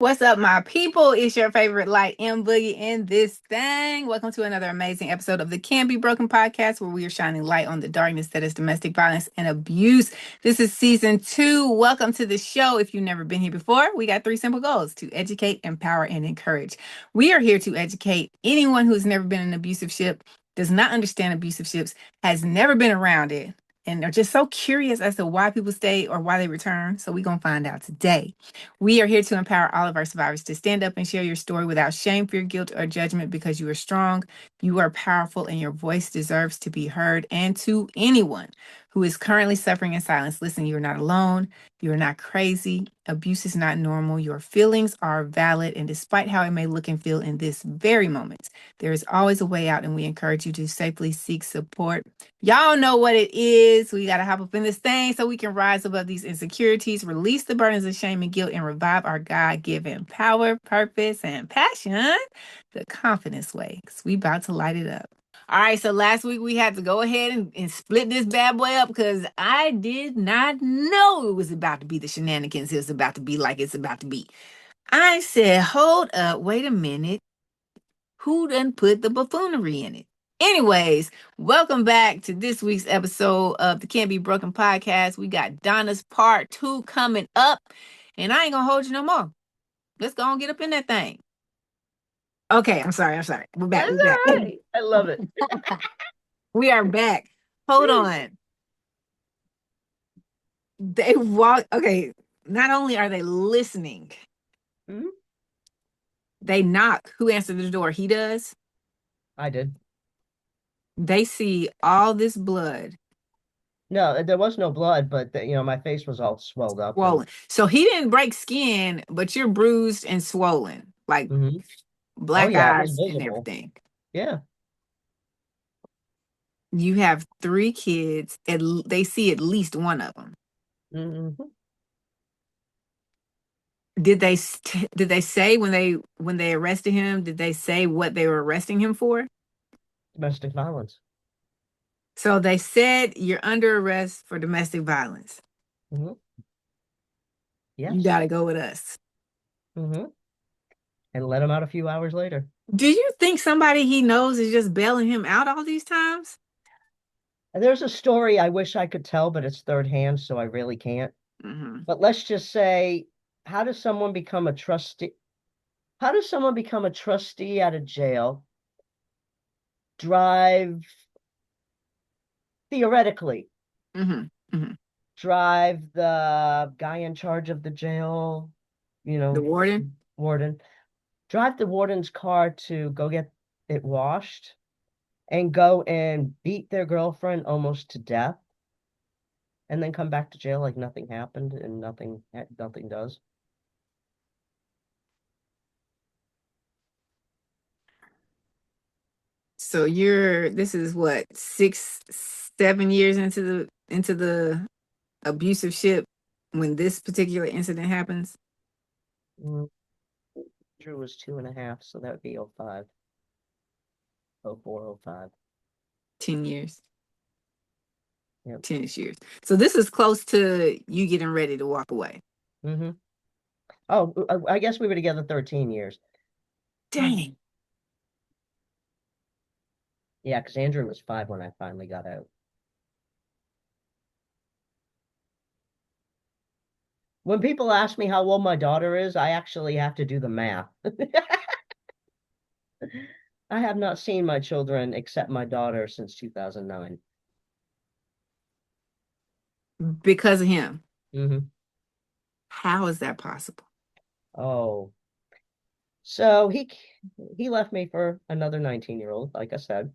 What's up, my people? It's your favorite light M Boogie in this thing. Welcome to another amazing episode of the Can Be Broken podcast, where we are shining light on the darkness that is domestic violence and abuse. This is season 2. Welcome to the show. If you've never been here before, we got 3 simple goals: to educate, empower, and encourage. We are here to educate anyone who's never been in an abusive ship, does not understand abusive ships, has never been around it, and are just so curious as to why people stay or why they return. So we're going to find out today. We are here to empower all of our survivors to stand up and share your story without shame, fear, guilt, or judgment, because you are strong, you are powerful, and your voice deserves to be heard. And to anyone who is currently suffering in silence, listen, you are not alone. You are not crazy. Abuse is not normal. Your feelings are valid. And despite how it may look and feel in this very moment, there is always a way out, and we encourage you to safely seek support. Y'all know what it is. We got to hop up in this thing so we can rise above these insecurities, release the burdens of shame and guilt, and revive our God-given power, purpose, and passion the confidence way, because we about to light it up. All right, so last week we had to go ahead and split this bad boy up because I did not know it was about to be the shenanigans it was about to be like it's about to be. I said, hold up, wait a minute. Who done put the buffoonery in it? Anyways, welcome back to this week's episode of the Can't Be Broken podcast. We got Donna's part 2 coming up, and I ain't gonna hold you no more. Let's go and get up in that thing. Okay, I'm sorry. We're back. That's We're back. all right. I love it. We are back. Hold on. They walk. Okay, not only are they listening, Mhm. they knock. Who answered the door? He does. I did. They see all this blood. No, there was no blood, but my face was all swelled up. Swollen. So he didn't break skin, but you're bruised and swollen, like Oh black yeah, it was eyes and visible. everything. Yeah. You have 3 kids. They see at least one of them. hmm Did they say when they arrested him? Did they say what they were arresting him for? Domestic violence. So they said you're under arrest for domestic violence. hmm You Yes. got to go with us. hmm And let him out a few hours later. Do you think somebody he knows is just bailing him out all these times? And there's a story I wish I could tell, but it's third hand, so I really can't. Mm-hmm. But let's just say, how does someone become a trustee? How does someone become a trustee out of jail? Drive, theoretically, Mm-hmm. Mm-hmm. drive the guy in charge of the jail, The warden? warden, drive the warden's car to go get it washed and go and beat their girlfriend almost to death and then come back to jail like nothing happened and nothing does. So this is what, 6, 7 years into the abusive ship when this particular incident happens? Mm, Drew was 2.5, so that would be 05, 04, 05. 10 years. Yep. 10 years. So this is close to you getting ready to walk away. Mm-hmm. Oh, I guess we were together 13 years. Dang. Yeah, because Andrew was 5 when I finally got out. When people ask me how old my daughter is, I actually have to do the math. I have not seen my children except my daughter since 2009. Because of him. Mm-hmm. How is that possible? Oh, so he left me for another 19-year-old, like I said.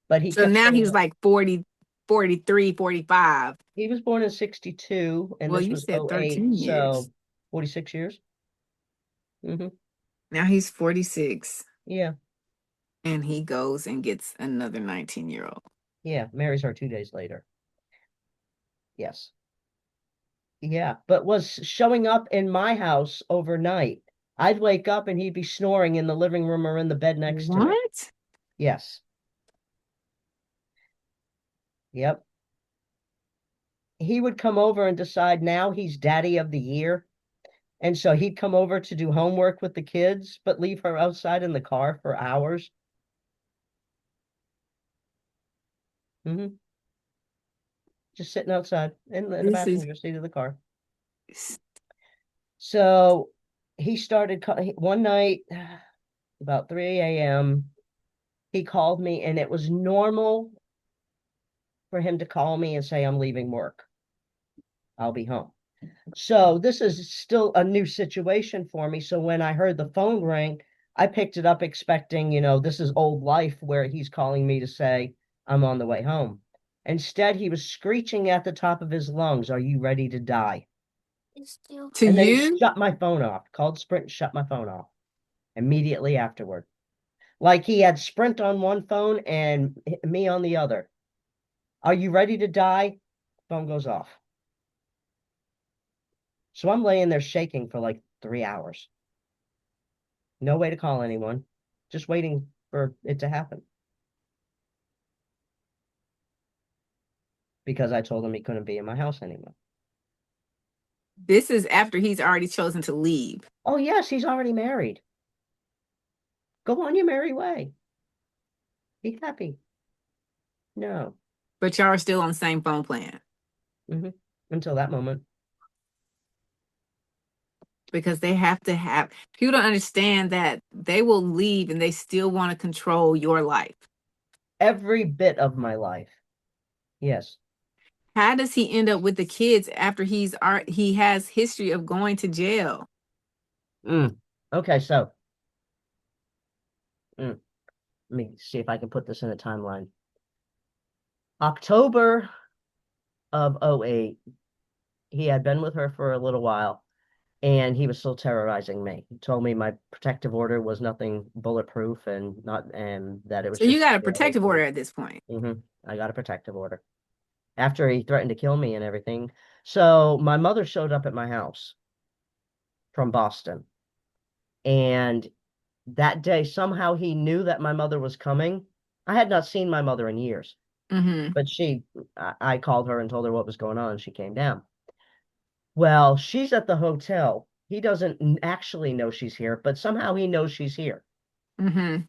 But he So kept now showing he's up. like 40, 43, 45. He was born in 62, and Well, this you was said '08, 13 years. so 46 years. Mm-hmm. Now he's 46 Yeah, and he goes and gets another 19-year-old. yeah. Marries her 2 days later. Yes. Yeah, but was showing up in my house overnight. I'd wake up and he'd be snoring in the living room or in the bed next to me. What? Yes. Yep. He would come over and decide now he's daddy of the year. And so he'd come over to do homework with the kids, but leave her outside in the car for hours. Hmm. Just sitting outside in the This is passenger seat of the car. So he started one night about 3 a.m. He called me, and it was normal for him to call me and say, I'm leaving work. I'll be home. So this is still a new situation for me. So when I heard the phone ring, I picked it up expecting, this is old life where he's calling me to say, I'm on the way home. Instead, he was screeching at the top of his lungs, are you ready to die? to And then he you. shut my phone off, called Sprint and shut my phone off immediately afterward. Like he had Sprint on one phone and me on the other. Are you ready to die? Phone goes off. So I'm laying there shaking for like 3 hours. No way to call anyone. Just waiting for it to happen. Because I told him he couldn't be in my house anymore. This is after he's already chosen to leave. Oh, yes, he's already married. Go on your merry way. Be happy. No. But y'all are still on the same phone plan. Mm-hmm. Until that moment. Because they have to have, people don't understand that they will leave and they still want to control your life. Every bit of my life. Yes. How does he end up with the kids after he has history of going to jail? Okay, so let me see if I can put this in a timeline. October of '08, he had been with her for a little while, and he was still terrorizing me. He told me my protective order was nothing bulletproof and that it was So you just got a protective order at this point. I got a protective order after he threatened to kill me and everything. So my mother showed up at my house from Boston, and that day somehow he knew that my mother was coming. I had not seen my mother in years, Mm-hmm. but I called her and told her what was going on, and she came down. Well, she's at the hotel. He doesn't actually know she's here, but somehow he knows she's here. Mm-hmm.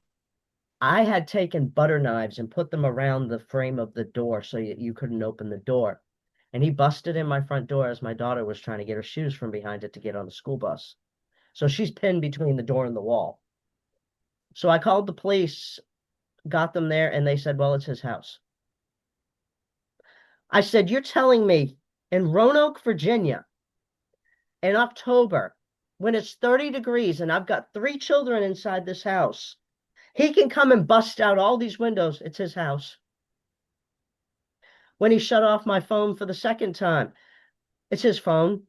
I had taken butter knives and put them around the frame of the door so you couldn't open the door. And he busted in my front door as my daughter was trying to get her shoes from behind it to get on the school bus. So she's pinned between the door and the wall. So I called the police, got them there, and they said, well, it's his house. I said, you're telling me in Roanoke, Virginia, in October, when it's 30 degrees and I've got 3 children inside this house, he can come and bust out all these windows. It's his house. When he shut off my phone for the second time, it's his phone.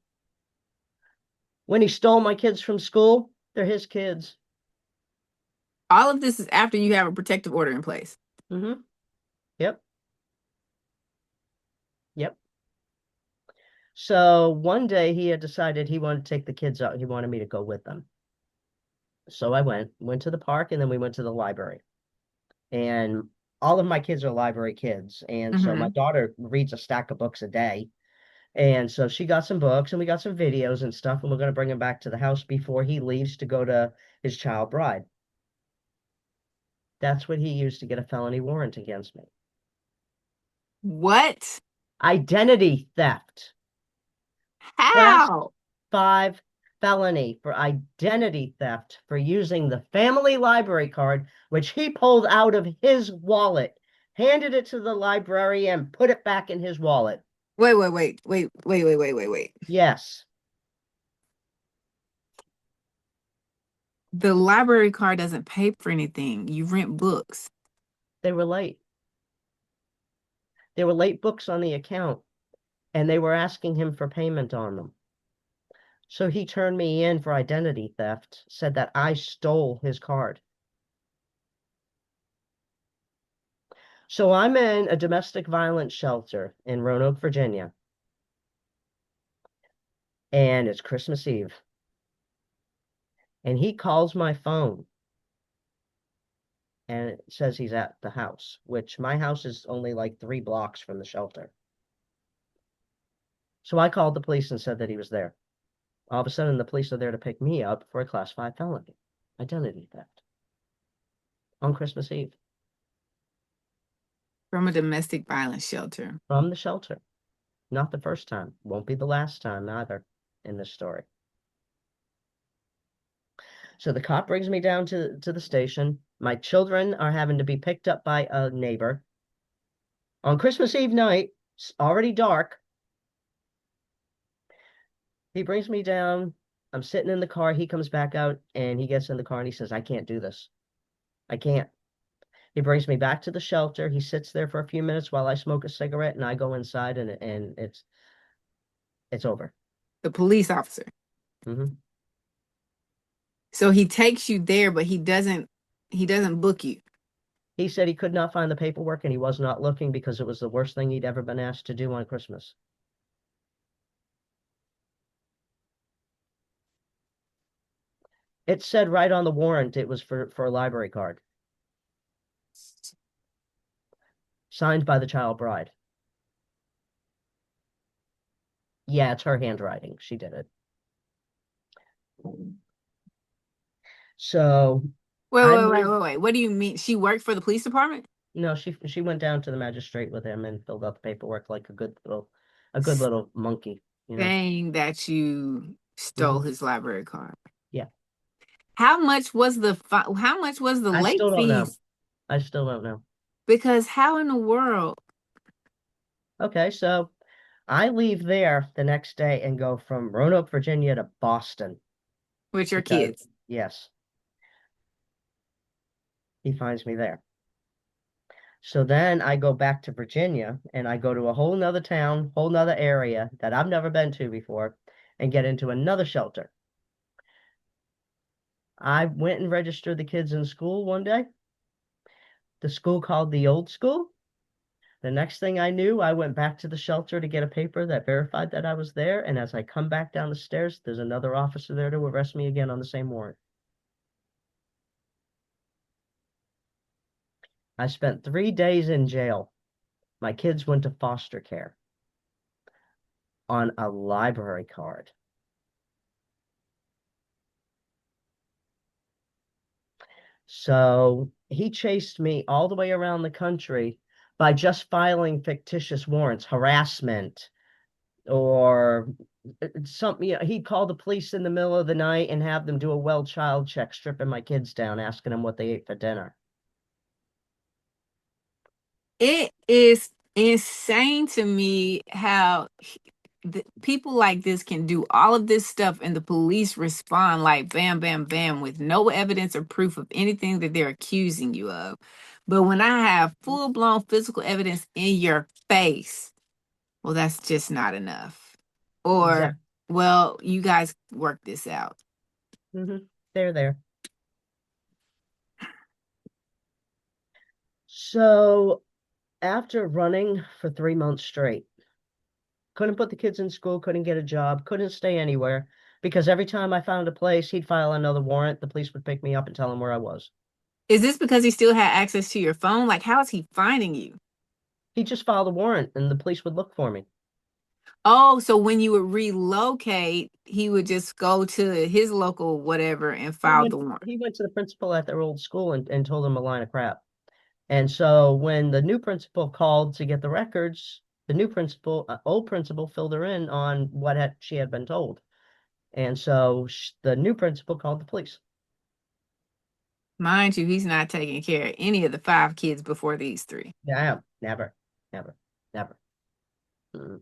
When he stole my kids from school, they're his kids. All of this is after you have a protective order in place. Mm-hmm. Yep. Yep. So one day he had decided he wanted to take the kids out. He wanted me to go with them. So I went to the park, and then we went to the library. And all of my kids are library kids. And so my Mm-hmm. daughter reads a stack of books a day. And so she got some books and we got some videos and stuff. And we're going to bring him back to the house before he leaves to go to his child bride. That's what he used to get a felony warrant against me. What? Identity theft. Class How? 5 felony for identity theft for using the family library card, which he pulled out of his wallet, handed it to the librarian, put it back in his wallet. Wait. Yes, The library card doesn't pay for anything. You rent books. they were late. There were late books on the account, and they were asking him for payment on them. So he turned me in for identity theft, said that I stole his card. So I'm in a domestic violence shelter in Roanoke, Virginia, and it's Christmas Eve. And he calls my phone and it says he's at the house, which my house is only like 3 blocks from the shelter. So I called the police and said that he was there. All of a sudden, the police are there to pick me up for a class 5 felony, identity theft, on Christmas Eve From a domestic violence shelter. from the shelter. Not the first time. Won't be the last time either in this story. So the cop brings me down to the station. My children are having to be picked up by a neighbor. On Christmas Eve night, it's already dark. He brings me down. I'm sitting in the car. He comes back out and he gets in the car and he says, I can't do this. I can't. He brings me back to the shelter. He sits there for a few minutes while I smoke a cigarette and I go inside and it's over. The police officer. Hmm. So he takes you there, but he doesn't book you. He said he could not find the paperwork and he was not looking because it was the worst thing he'd ever been asked to do on Christmas. It said right on the warrant it was for a library card. Signed by the child bride. Yeah, it's her handwriting. She did it. So Wait, I wait, wait, moved. wait, wait. What do you mean? She worked for the police department? No, she went down to the magistrate with him and filled out the paperwork like a good little monkey, you know. Saying that you stole Hmm. his library card. Yeah. How much was the I late still don't know. fees? I still don't know. Because how in the world Okay, so I leave there the next day and go from Roanoke, Virginia to Boston with your because, kids? yes, he finds me there. So then I go back to Virginia and I go to a whole nother town, whole nother area that I've never been to before and get into another shelter. I went and registered the kids in school one day. The school called the old school. The next thing I knew, I went back to the shelter to get a paper that verified that I was there. And as I come back down the stairs, there's another officer there to arrest me again on the same warrant. I spent 3 days in jail. My kids went to foster care on a library card. So he chased me all the way around the country by just filing fictitious warrants, harassment, or something. You know, he'd call the police in the middle of the night and have them do a well child check, stripping my kids down, asking them what they ate for dinner. It is insane to me how people like this can do all of this stuff and the police respond like bam, bam, bam with no evidence or proof of anything that they're accusing you of. But when I have full blown physical evidence in your face, well, that's just not enough. Or, Exactly. well, you guys work this out. Hmm. They're there. So after running for 3 months straight, couldn't put the kids in school, couldn't get a job, couldn't stay anywhere because every time I found a place, he'd file another warrant. The police would pick me up and tell him where I was. Is this because he still had access to your phone? Like, how is he finding you? He'd just file the warrant and the police would look for me. Oh, so when you would relocate, he would just go to his local whatever and He file the went warrant. he went to the principal at their old school and told him a line of crap. And so when the new principal called to get the records, the new principal, old principal, filled her in on she had been told. And so the new principal called the police. Mind you, he's not taking care of any of the 5 kids before these 3. Yeah, never, never, never. Mm.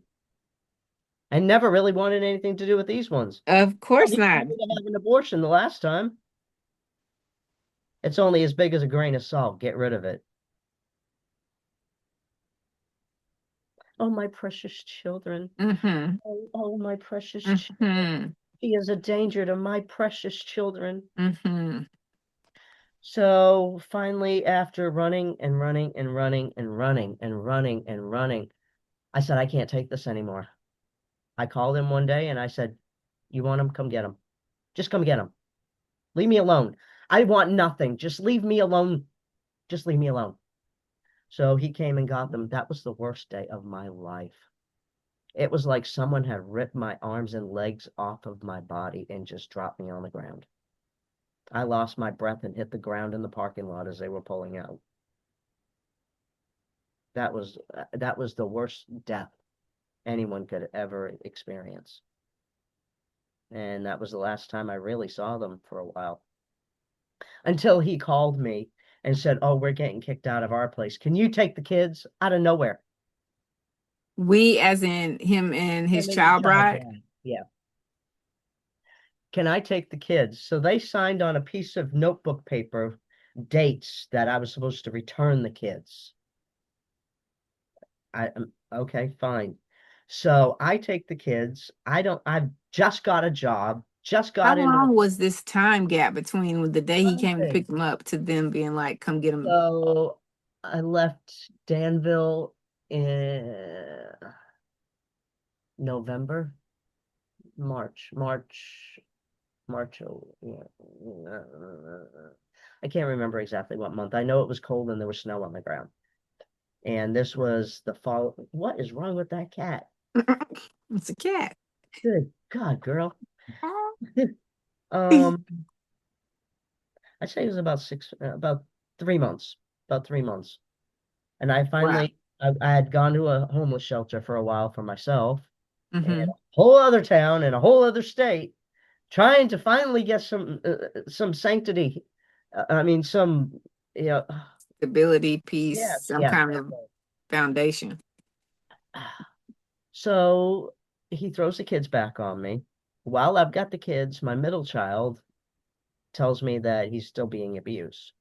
And never really wanted anything to do with these ones. Of Oh, course he not. wanted me to have an abortion the last time. It's only as big as a grain of salt. Get rid of it. Oh, my precious children. Mm-hmm. Oh, my precious children. Mm-hmm. He is a danger to my precious children. Mm-hmm. So finally, after running and running and running and running and running and running, I said, I can't take this anymore. I called him one day and I said, you want him? Come get him. Just come get him. Leave me alone. I want nothing. Just leave me alone. Just leave me alone. So he came and got them. That was the worst day of my life. It was like someone had ripped my arms and legs off of my body and just dropped me on the ground. I lost my breath and hit the ground in the parking lot as they were pulling out. That was the worst death anyone could ever experience. And that was the last time I really saw them for a while. Until he called me and said, "Oh, we're getting kicked out of our place. Can you take the kids?" Out of nowhere. We, as in him and his Him and his child child bride. bride. Yeah. Can I take the kids? So they signed on a piece of notebook paper dates that I was supposed to return the kids. Okay, fine. So I take the kids. I've just got a job, just How got into long was this time gap between the day he one came to thing. pick them up to them being like, come get them? So I left Danville in November, March. Oh, yeah. I can't remember exactly what month. I know it was cold and there was snow on the ground. And this was the fall. What is wrong with that cat? It's a cat. Good God, girl. Um, I'd say it was about 3 months, about 3 months. And Wow. I had gone to a homeless shelter for a while for myself in a Hmm. whole other town in a whole other state, trying to finally get some sanctity. I mean, some, you know, Stability, peace, yes, some yes. kind of foundation. So he throws the kids back on me. While I've got the kids, my middle child tells me that he's still being abused.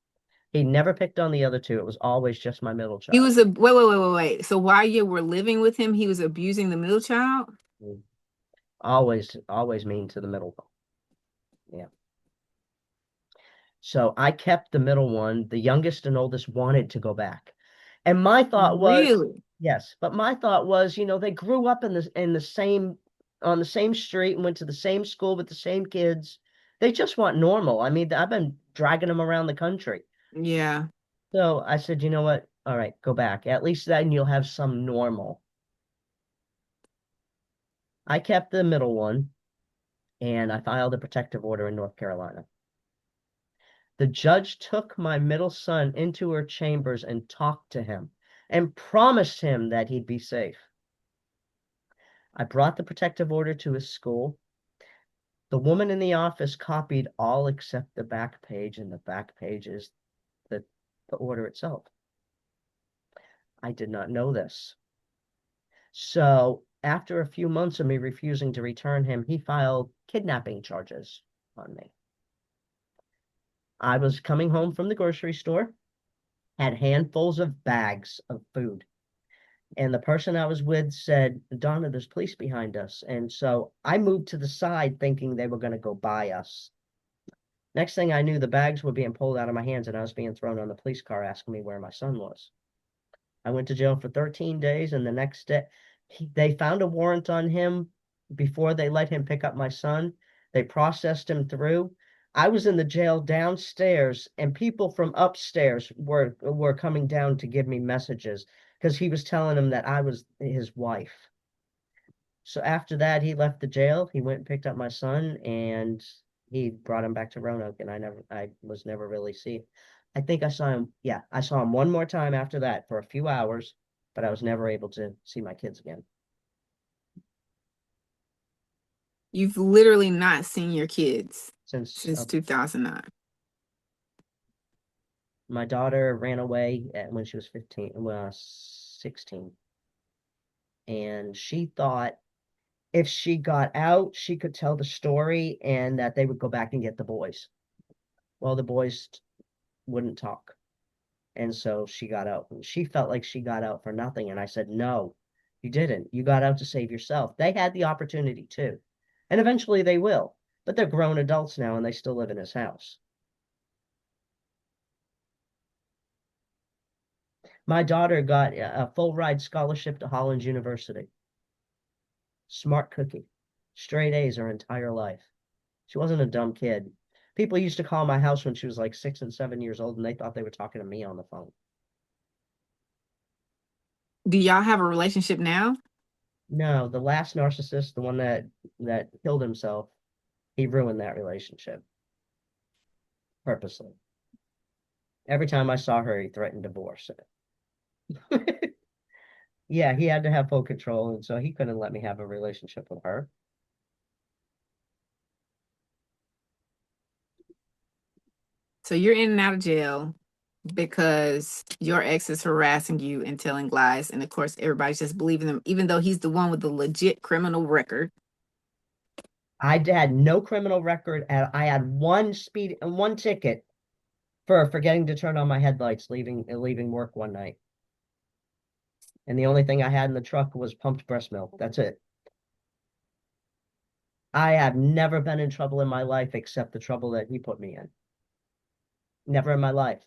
He never picked on the other two. It was always just my middle He child. was a wait. So while you were living with him, he was abusing the middle child? Mm. Always mean to the middle one. Yeah. So I kept the middle one. The youngest and oldest wanted to go back. And my thought was, Really? yes, but my thought was, they grew up in the same on the same street and went to the same school with the same kids. They just want normal. I mean, I've been dragging them around the country. Yeah. So I said, you know what? All right, go back. At least then you'll have some normal. I kept the middle one and I filed a protective order in North Carolina. The judge took my middle son into her chambers and talked to him and promised him that he'd be safe. I brought the protective order to his school. The woman in the office copied all except the back page, and the back page is the order itself. I did not know this. So after a few months of me refusing to return him, he filed kidnapping charges on me. I was coming home from the grocery store, had handfuls of bags of food. And the person I was with said, "Dawna, there's police behind us." And so I moved to the side thinking they were going to go by us. Next thing I knew, the bags were being pulled out of my hands and I was being thrown on the police car asking me where my son was. I went to jail for 13 days, and the next day, they found a warrant on him before they let him pick up my son. They processed him through. I was in the jail downstairs, and people from upstairs were coming down to give me messages because he was telling them that I was his wife. So after that, he left the jail. He went and picked up my son, and he brought him back to Roanoke, and I was never really seen. I think I saw him. Yeah, I saw him one more time after that for a few hours, but I was never able to see my kids again You've literally not seen your kids since since 2009. my daughter ran away when she was 15, well, 16, and she thought if she got out, she could tell the story and that they would go back and get the boys. Well, the boys wouldn't talk. And so she got out. She felt like she got out for nothing. And I said, no, you didn't. You got out to save yourself. They had the opportunity too. And eventually they will. But they're grown adults now and they still live in his house. My daughter got a full ride scholarship to Holland University. Smart cookie. Straight A's her entire life. She wasn't a dumb kid. People used to call my house when she was like 6 and 7 years old and they thought they were talking to me on the phone. Do y'all have a relationship now? No, the last narcissist, the one that killed himself, he ruined that relationship purposely. Every time I saw her, he threatened divorce. Yeah, he had to have full control, and so he couldn't let me have a relationship with her. So you're in and out of jail because your ex is harassing you and telling lies. And of course, everybody's just believing him, even though he's the one with the legit criminal record. I had no criminal record, and I had one ticket for forgetting to turn on my headlights leaving work one night. And the only thing I had in the truck was pumped breast milk. That's it. I have never been in trouble in my life except the trouble that he put me in. Never in my life.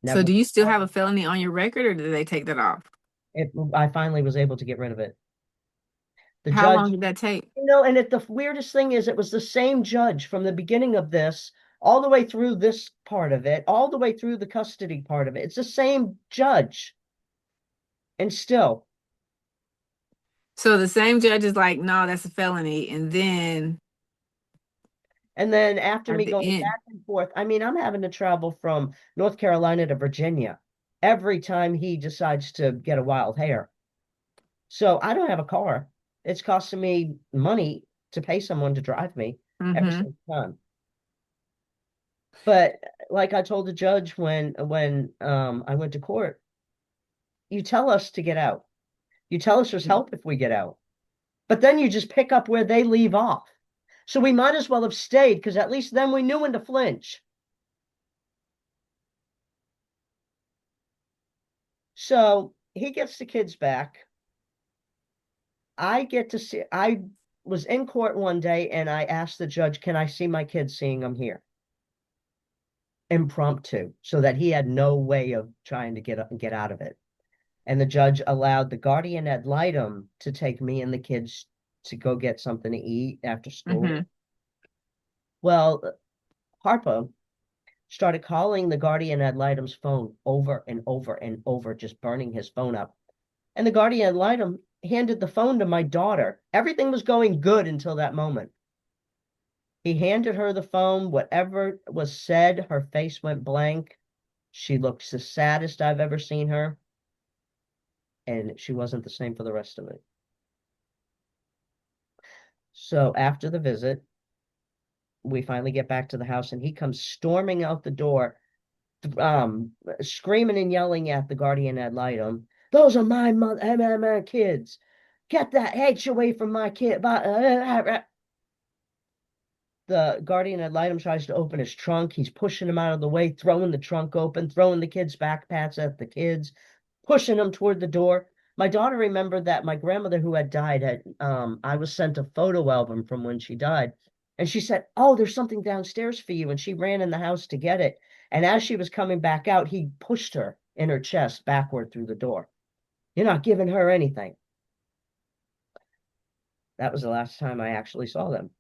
So Never. do you still have a felony on your record or did they take that off? I finally was able to get rid of it. The How long judge, did that take? and the weirdest thing is it was the same judge from the beginning of this all the way through this part of it, all the way through the custody part of it. It's the same judge. And still, So the same judge is like, no, that's a felony. and then after At me the going end. back and forth, I mean, I'm having to travel from North Carolina to Virginia every time he decides to get a wild hair. So I don't have a car. It's costing me money to pay someone to drive me every Mm-hmm. single time. But like I told the judge when I went to court, you tell us to get out. You tell us there's help if we get out. But then you just pick up where they leave off. So we might as well have stayed because at least then we knew when to flinch. So he gets the kids back. I was in court one day and I asked the judge, can I see my kids seeing them here? Impromptu, so that he had no way of trying to get out of it. And the judge allowed the guardian ad litem to take me and the kids to go get something to eat after school. Mm-hmm. Well, Harpo started calling the guardian ad litem's phone over and over and over, just burning his phone up. And the guardian ad litem handed the phone to my daughter. Everything was going good until that moment. He handed her the phone. Whatever was said, her face went blank. She looks the saddest I've ever seen her. And she wasn't the same for the rest of it. So after the visit, we finally get back to the house and he comes storming out the door, screaming and yelling at the guardian ad litem. Those are my kids. Get that H away from my kid. The guardian ad litem tries to open his trunk. He's pushing him out of the way, throwing the trunk open, throwing the kids' backpacks at the kids, pushing them toward the door. My daughter remembered that my grandmother who had died I was sent a photo album from when she died. And she said, oh, there's something downstairs for you. And she ran in the house to get it. And as she was coming back out, he pushed her in her chest backward through the door. You're not giving her anything. That was the last time I actually saw them.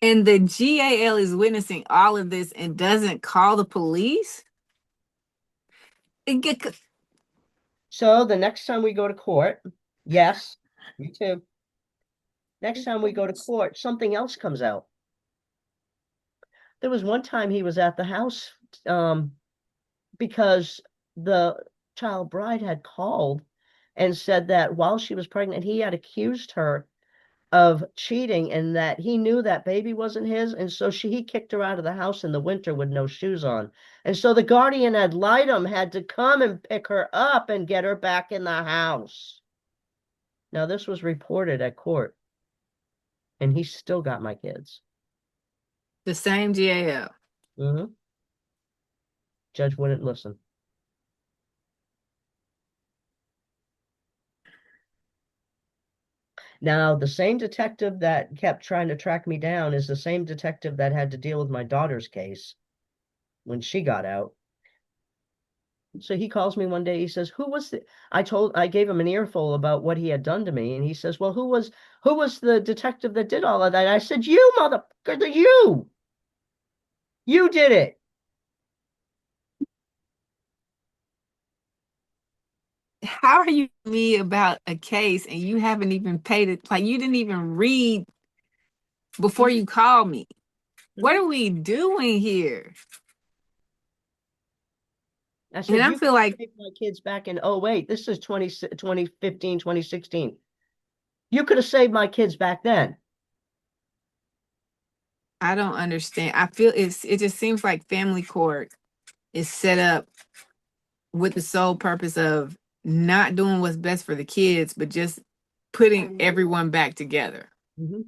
And the GAL is witnessing all of this and doesn't call the police? So the next time we go to court, yes, me too. Next time we go to court, something else comes out. There was one time he was at the house because the child bride had called and said that while she was pregnant, he had accused her of cheating and that he knew that baby wasn't his. And so he kicked her out of the house in the winter with no shoes on. And so the guardian ad litem had to come and pick her up and get her back in the house. Now, this was reported at court, and he still got my kids. The same GAL. Mm-hmm. Judge wouldn't listen. Now, the same detective that kept trying to track me down is the same detective that had to deal with my daughter's case when she got out. So he calls me one day. He says, "Who was the?" I gave him an earful about what he had done to me, and he says, "Well, who was the detective that did all of that?" I said, "You motherfucker, you did it." how are you me about a case and you haven't even paid it? Like you didn't even read before you called me. What are we doing here? I And said, I you feel could like take my kids back in, oh, wait, this is 2015, 2016. You could have saved my kids back then. I don't understand. I feel it just seems like family court is set up with the sole purpose of not doing what's best for the kids, but just putting everyone back together. Mhm.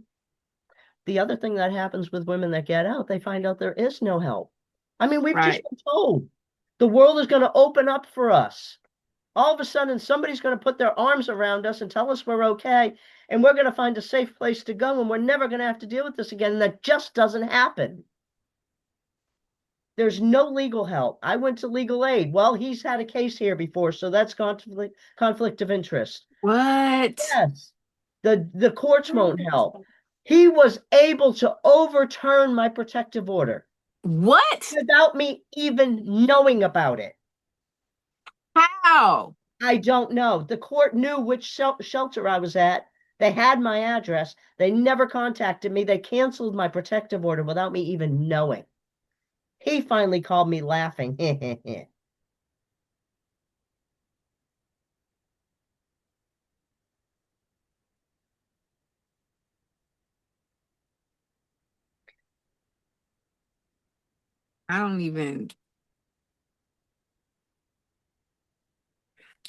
The other thing that happens with women that get out, they find out there is no help. I mean, we've just Right. been told the world is going to open up for us. All of a sudden, somebody's going to put their arms around us and tell us we're okay, and we're going to find a safe place to go, and we're never going to have to deal with this again. And that just doesn't happen. There's no legal help. I went to legal aid. Well, he's had a case here before, so that's conflict of interest. What? Yes. The courts won't help. He was able to overturn my protective order What? without me even knowing about it. How? I don't know. The court knew which shelter I was at. They had my address. They never contacted me. They canceled my protective order without me even knowing. He finally called me laughing. I don't even,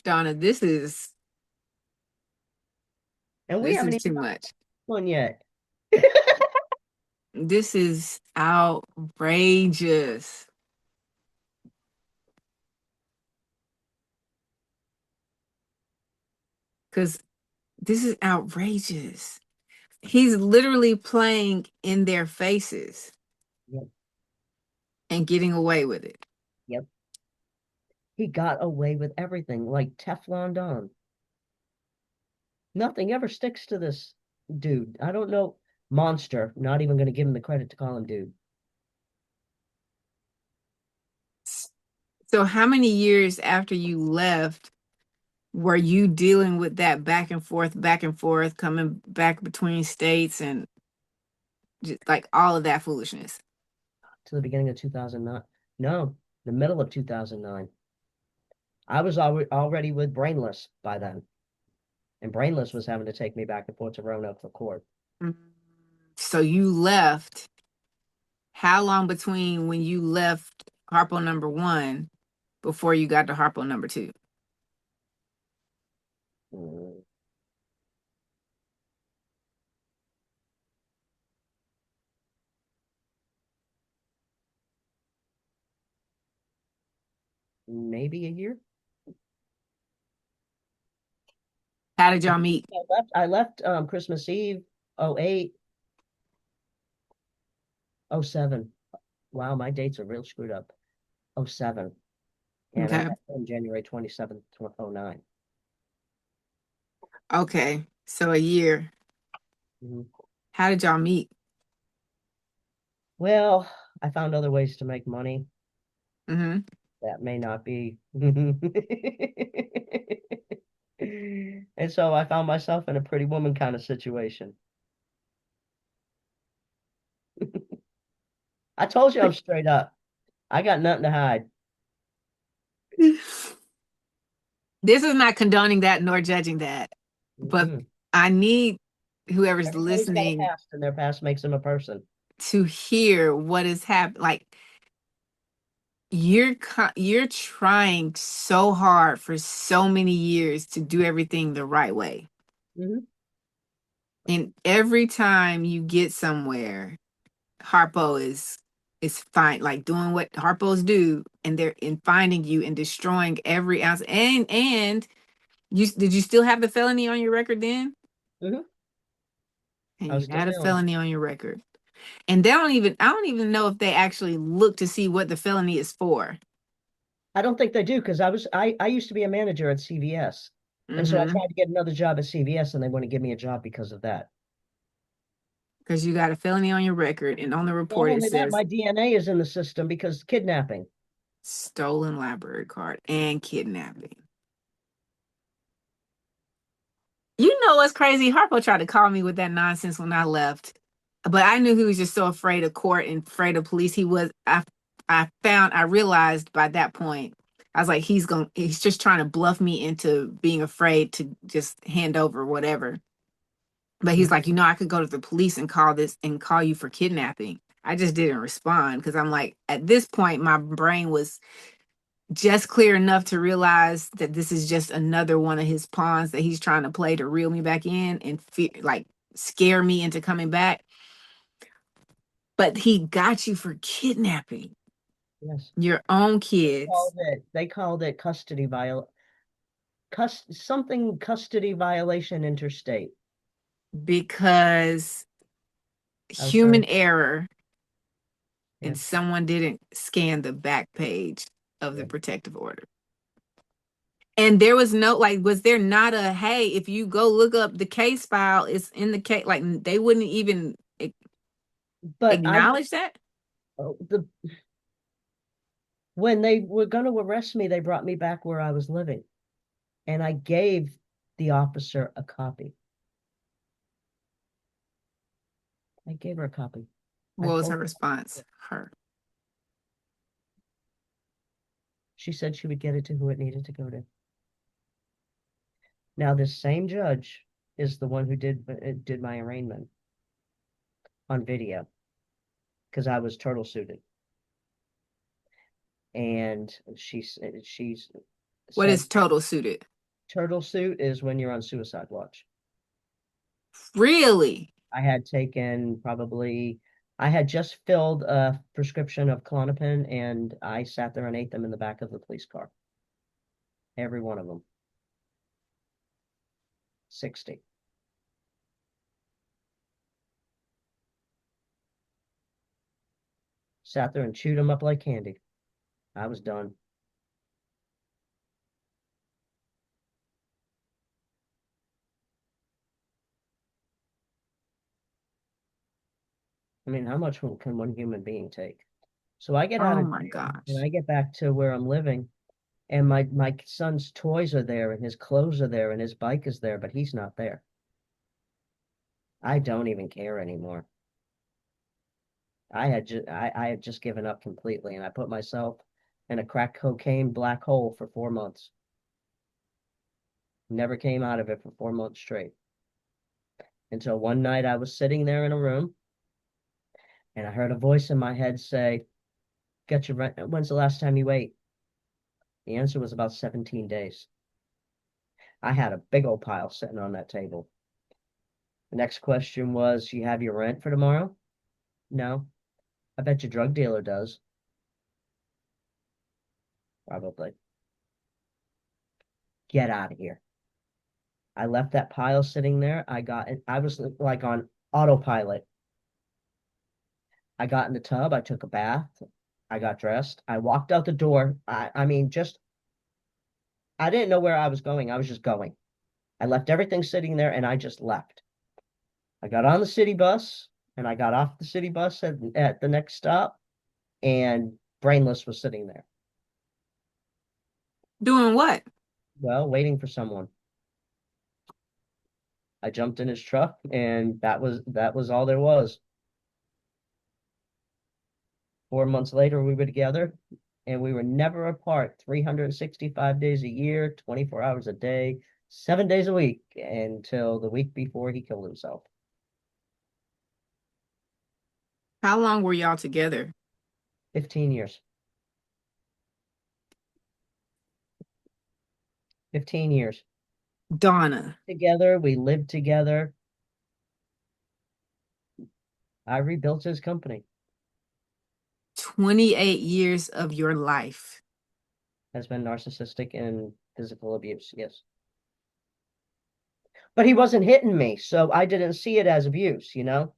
Donna, And we this haven't is even too much. one yet. This is outrageous. Because this is outrageous. He's literally playing in their faces Yep. and getting away with it. Yep. He got away with everything like Teflon Don. Nothing ever sticks to this dude. I don't know. Monster. Not even going to give him the credit to call him dude. So, how many years after you left were you dealing with that back and forth, coming back between states and just like all of that foolishness? To the beginning of 2009. No, the middle of 2009. I was already with Brainless by then. And Brainless was having to take me back and forth to Roanoke for court. Mm. So, you left. How long between when you left Harpo number one before you got to Harpo number two? Mm, maybe a year. How did y'all meet? I left Christmas Eve, 08, 07. Wow, my dates are real screwed up. 07. And I Okay. met him January 27th, 09. Okay. So, a year. Mhm. How did y'all meet? Well, I found other ways to make money. Mm-hmm. That may not be. And so I found myself in a pretty woman kind of situation. I told you I'm straight up. I got nothing to hide. This is not condoning that nor judging that, but Mm-mm. I need whoever's Everybody's got a listening past, and their past makes them a person. to hear what is happening. Like you're trying so hard for so many years to do everything the right way. Hmm. And every time you get somewhere, Harpo is fine, like doing what Harpos do, and they're in finding you and destroying every ounce. And you did you still have the felony on your record then? Hmm. And I was you still had a dealing. felony on your record. And I don't even know if they actually look to see what the felony is for. I don't think they do because I used to be a manager at CVS. And so I Mm-hmm. tried to get another job at CVS and they wouldn't give me a job because of that. Because you got a felony on your record, and on the Not report it only that, says my DNA is in the system because kidnapping. stolen library card and kidnapping. what's crazy? Harpo tried to call me with that nonsense when I left, but I knew he was just so afraid of court and afraid of police. I realized by that point, I was like, he's just trying to bluff me into being afraid to just hand over whatever. But he's like, I could go to the police and call you for kidnapping. I just didn't respond because I'm like, at this point, my brain was just clear enough to realize that this is just another one of his pawns that he's trying to play to reel me back in and scare me into coming back. But he got you for kidnapping Yes. your own kids They called it custody violation interstate. because I was trying human to, error yeah, and someone didn't scan the back page of the yeah. protective order. And there was no, like, was there not a, hey, if you go look up the case file, it's in the case, like, they wouldn't even But acknowledge that? the when they were going to arrest me, they brought me back where I was living, and I gave the officer a copy. I gave her a copy. I What was her told her, response? she said she would get it to who it needed to go to. Now, this same judge is the one who did my arraignment on video because I was turtle suited, and she's What said is total suited? turtle suit is when you're on suicide watch. Really? I had just filled a prescription of Klonopin, and I sat there and ate them in the back of the police car. Every one of them. 60. Sat there and chewed them up like candy. I was done. I mean, how much can one human being take? So I get out Oh of my jail and gosh. I get back to where I'm living, and my son's toys are there, and his clothes are there, and his bike is there, but he's not there. I don't even care anymore. I had just given up completely, and I put myself in a crack cocaine black hole for 4 months. Never came out of it for 4 months straight. Until one night I was sitting there in a room, and I heard a voice in my head say, "Get your rent. When's the last time you ate?" The answer was about 17 days. I had a big old pile sitting on that table. The next question was, "You have your rent for tomorrow?" No. I bet your drug dealer does. Probably. Get out of here. I left that pile sitting there. I was like on autopilot. I got in the tub. I took a bath. I got dressed. I walked out the door. I mean, I didn't know where I was going. I was just going. I left everything sitting there and I just left. I got on the city bus and I got off the city bus at the next stop, and Brainless was sitting there. Doing what? Well, waiting for someone. I jumped in his truck, and that was all there was. 4 months later, we were together, and we were never apart. 365 days a year, 24 hours a day, 7 days a week, until the week before he killed himself. How long were y'all together? 15 years. 15 years. Dawna, Together, we lived together. I rebuilt his company. 28 years of your life. Has been narcissistic and physical abuse, yes. But he wasn't hitting me, so I didn't see it as abuse, you know?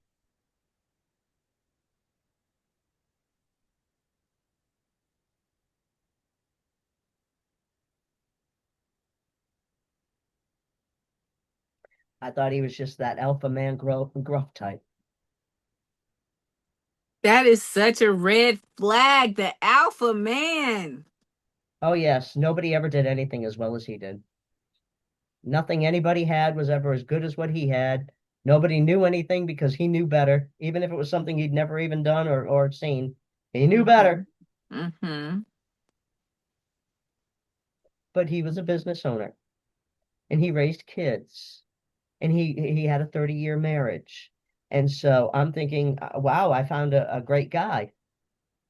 I thought he was just that alpha man gruff type. That is such a red flag, the alpha man. Oh, yes, nobody ever did anything as well as he did. Nothing anybody had was ever as good as what he had. Nobody knew anything because he knew better, even if it was something he'd never even done or seen. He knew Mm-hmm. better, Mm-hmm. but he was a business owner and he raised kids and he had a 30-year marriage. And so I'm thinking, wow, I found a great guy.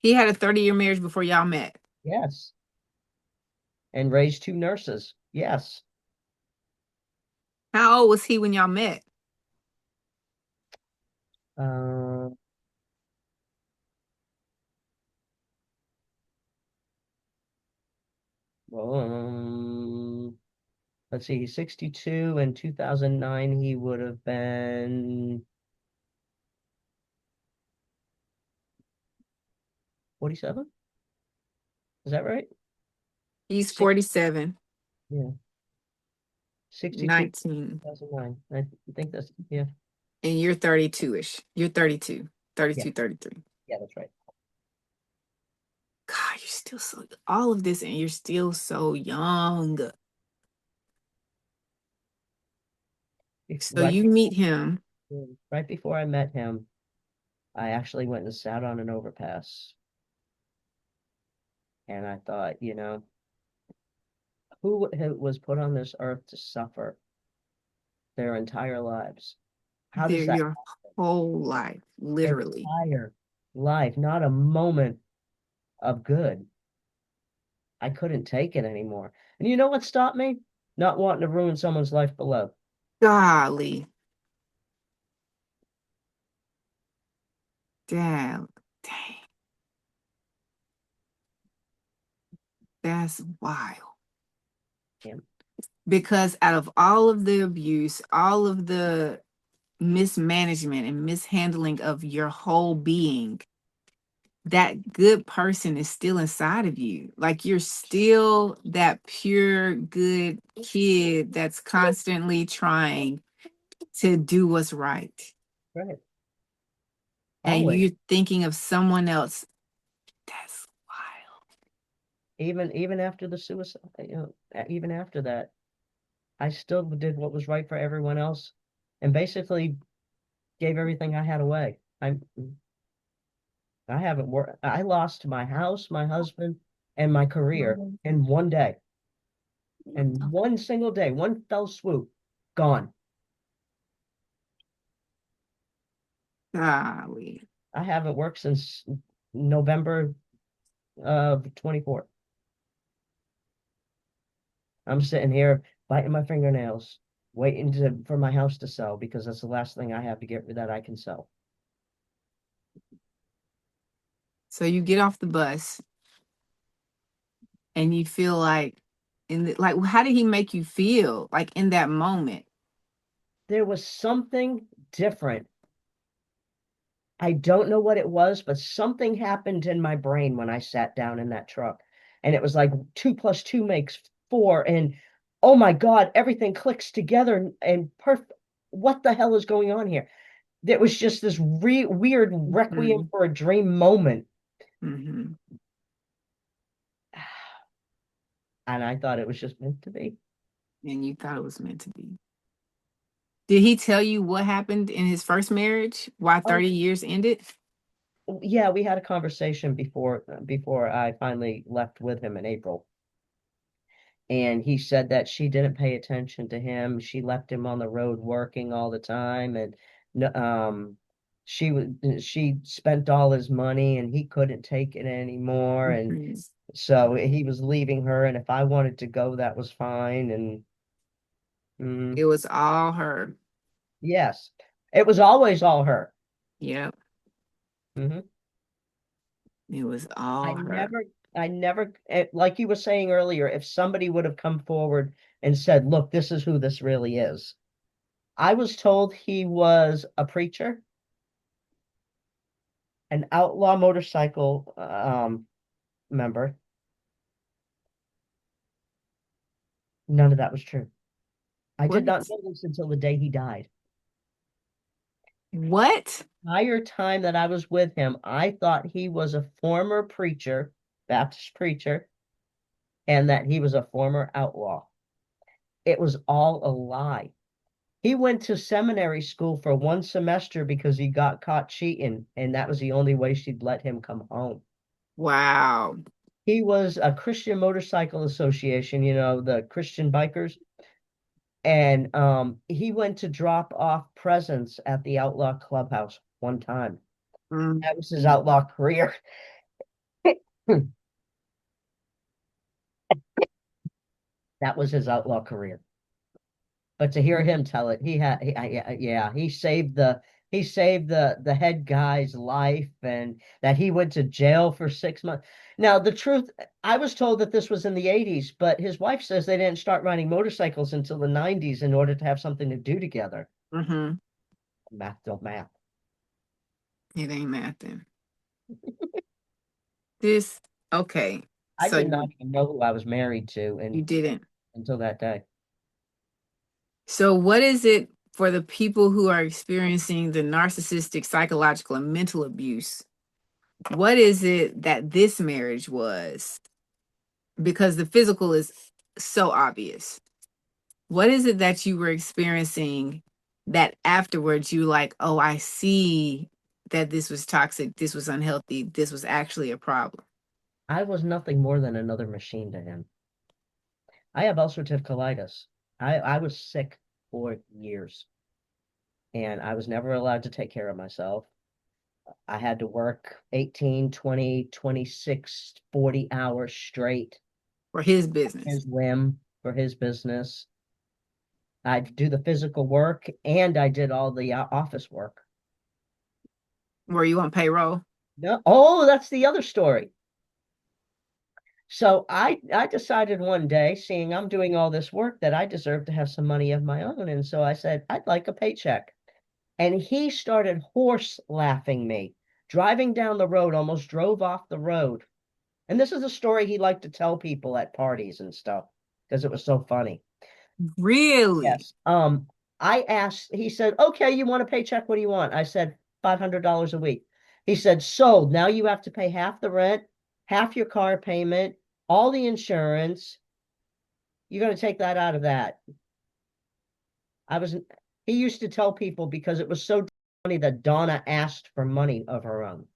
He had a 30-year marriage before y'all met. Yes. And raised two nurses. Yes. How old was he when y'all met? Uh, well, let's see, he's 62. In 2009, he would have been 47. Is that right? He's Six, 47, yeah, 62, 19, 2009. I think that's, yeah, and you're 32-ish. You're 32, yeah, 32, 33. yeah, that's right. God, you're still so, all of this, and you're still so young. So Right you meet him. right before I met him, I actually went and sat on an overpass. And I thought, who was put on this earth to suffer their entire lives? How There does that your whole life, literally. entire life, not a moment of good? I couldn't take it anymore. And you know what stopped me? Not wanting to ruin someone's life below. Golly, damn, dang, that's wild. Yeah, Because out of all of the abuse, all of the mismanagement and mishandling of your whole being, that good person is still inside of you. Like you're still that pure, good kid that's constantly trying to do what's right. right. And Always. you're thinking of someone else. That's wild. Even after the suicide, even after that, I still did what was right for everyone else and basically gave everything I had away. I haven't worked. I lost my house, my husband, and my career in one day. In one single day, one fell swoop, gone. Golly. I haven't worked since November of 24. I'm sitting here biting my fingernails, waiting for my house to sell because that's the last thing I have to get that I can sell. So you get off the bus and you feel like like how did he make you feel like in that moment? There was something different. I don't know what it was, but something happened in my brain when I sat down in that truck. And it was like 2 + 2 makes 4. And oh my God, everything clicks together and perfect. What the hell is going on here? There was just this weird requiem Mhm. for a dream moment. Mhm. And I thought it was just meant to be. And you thought it was meant to be. Did he tell you what happened in his first marriage? Why Oh, 30 years ended? yeah, we had a conversation before I finally left with him in April. And he said that she didn't pay attention to him. She left him on the road working all the time, and she spent all his money, and he couldn't take it anymore, and Mhm. so he was leaving her. And if I wanted to go, that was fine. And It was all her. yes, it was always all her. Yep. Hmm. It was I all her. never, I never, like you were saying earlier, if somebody would have come forward and said, "Look, this is who this really is." I was told he was a preacher, an outlaw motorcycle member. None of that was true. I did What? not know this until the day he died. What? Entire time that I was with him, I thought he was a former preacher, Baptist preacher, and that he was a former outlaw. It was all a lie. He went to seminary school for 1 semester because he got caught cheating, and that was the only way she'd let him come home. Wow. He was a Christian Motorcycle Association, the Christian bikers, and he went to drop off presents at the Outlaw Clubhouse one time. Mm. That was his outlaw career. That was his outlaw career. But to hear him tell it, yeah, he saved the head guy's life, and that he went to jail for 6 months. Now, the truth, I was told that this was in the 80s, but his wife says they didn't start riding motorcycles until the 90s in order to have something to do together. Mm-hmm. Math don't math. It ain't nothing. This, okay. I So did not even know who I was married to you and didn't. until that day. So what is it for the people who are experiencing the narcissistic, psychological, and mental abuse? What is it that this marriage was? Because the physical is so obvious. What is it that you were experiencing that afterwards you like, oh, I see that this was toxic, this was unhealthy, this was actually a problem? I was nothing more than another machine to him. I have ulcerative colitis. I was sick for years, and I was never allowed to take care of myself. I had to work 18, 20, 26, 40 hours straight, For his business. his whim, for his business. I'd do the physical work and I did all the office work. Were you on payroll? No, oh, that's the other story. So I decided one day, seeing I'm doing all this work, that I deserve to have some money of my own. And so I said, I'd like a paycheck. And he started horse laughing me, driving down the road, almost drove off the road. And this is a story he liked to tell people at parties and stuff because it was so funny. Really? Yes. I asked, he said, okay, you want a paycheck? What do you want? I said, $500 a week. He said, sold. Now you have to pay half the rent, half your car payment, all the insurance. You're going to take that out of that. I was, he used to tell people because it was so funny that Dawna asked for money of her own.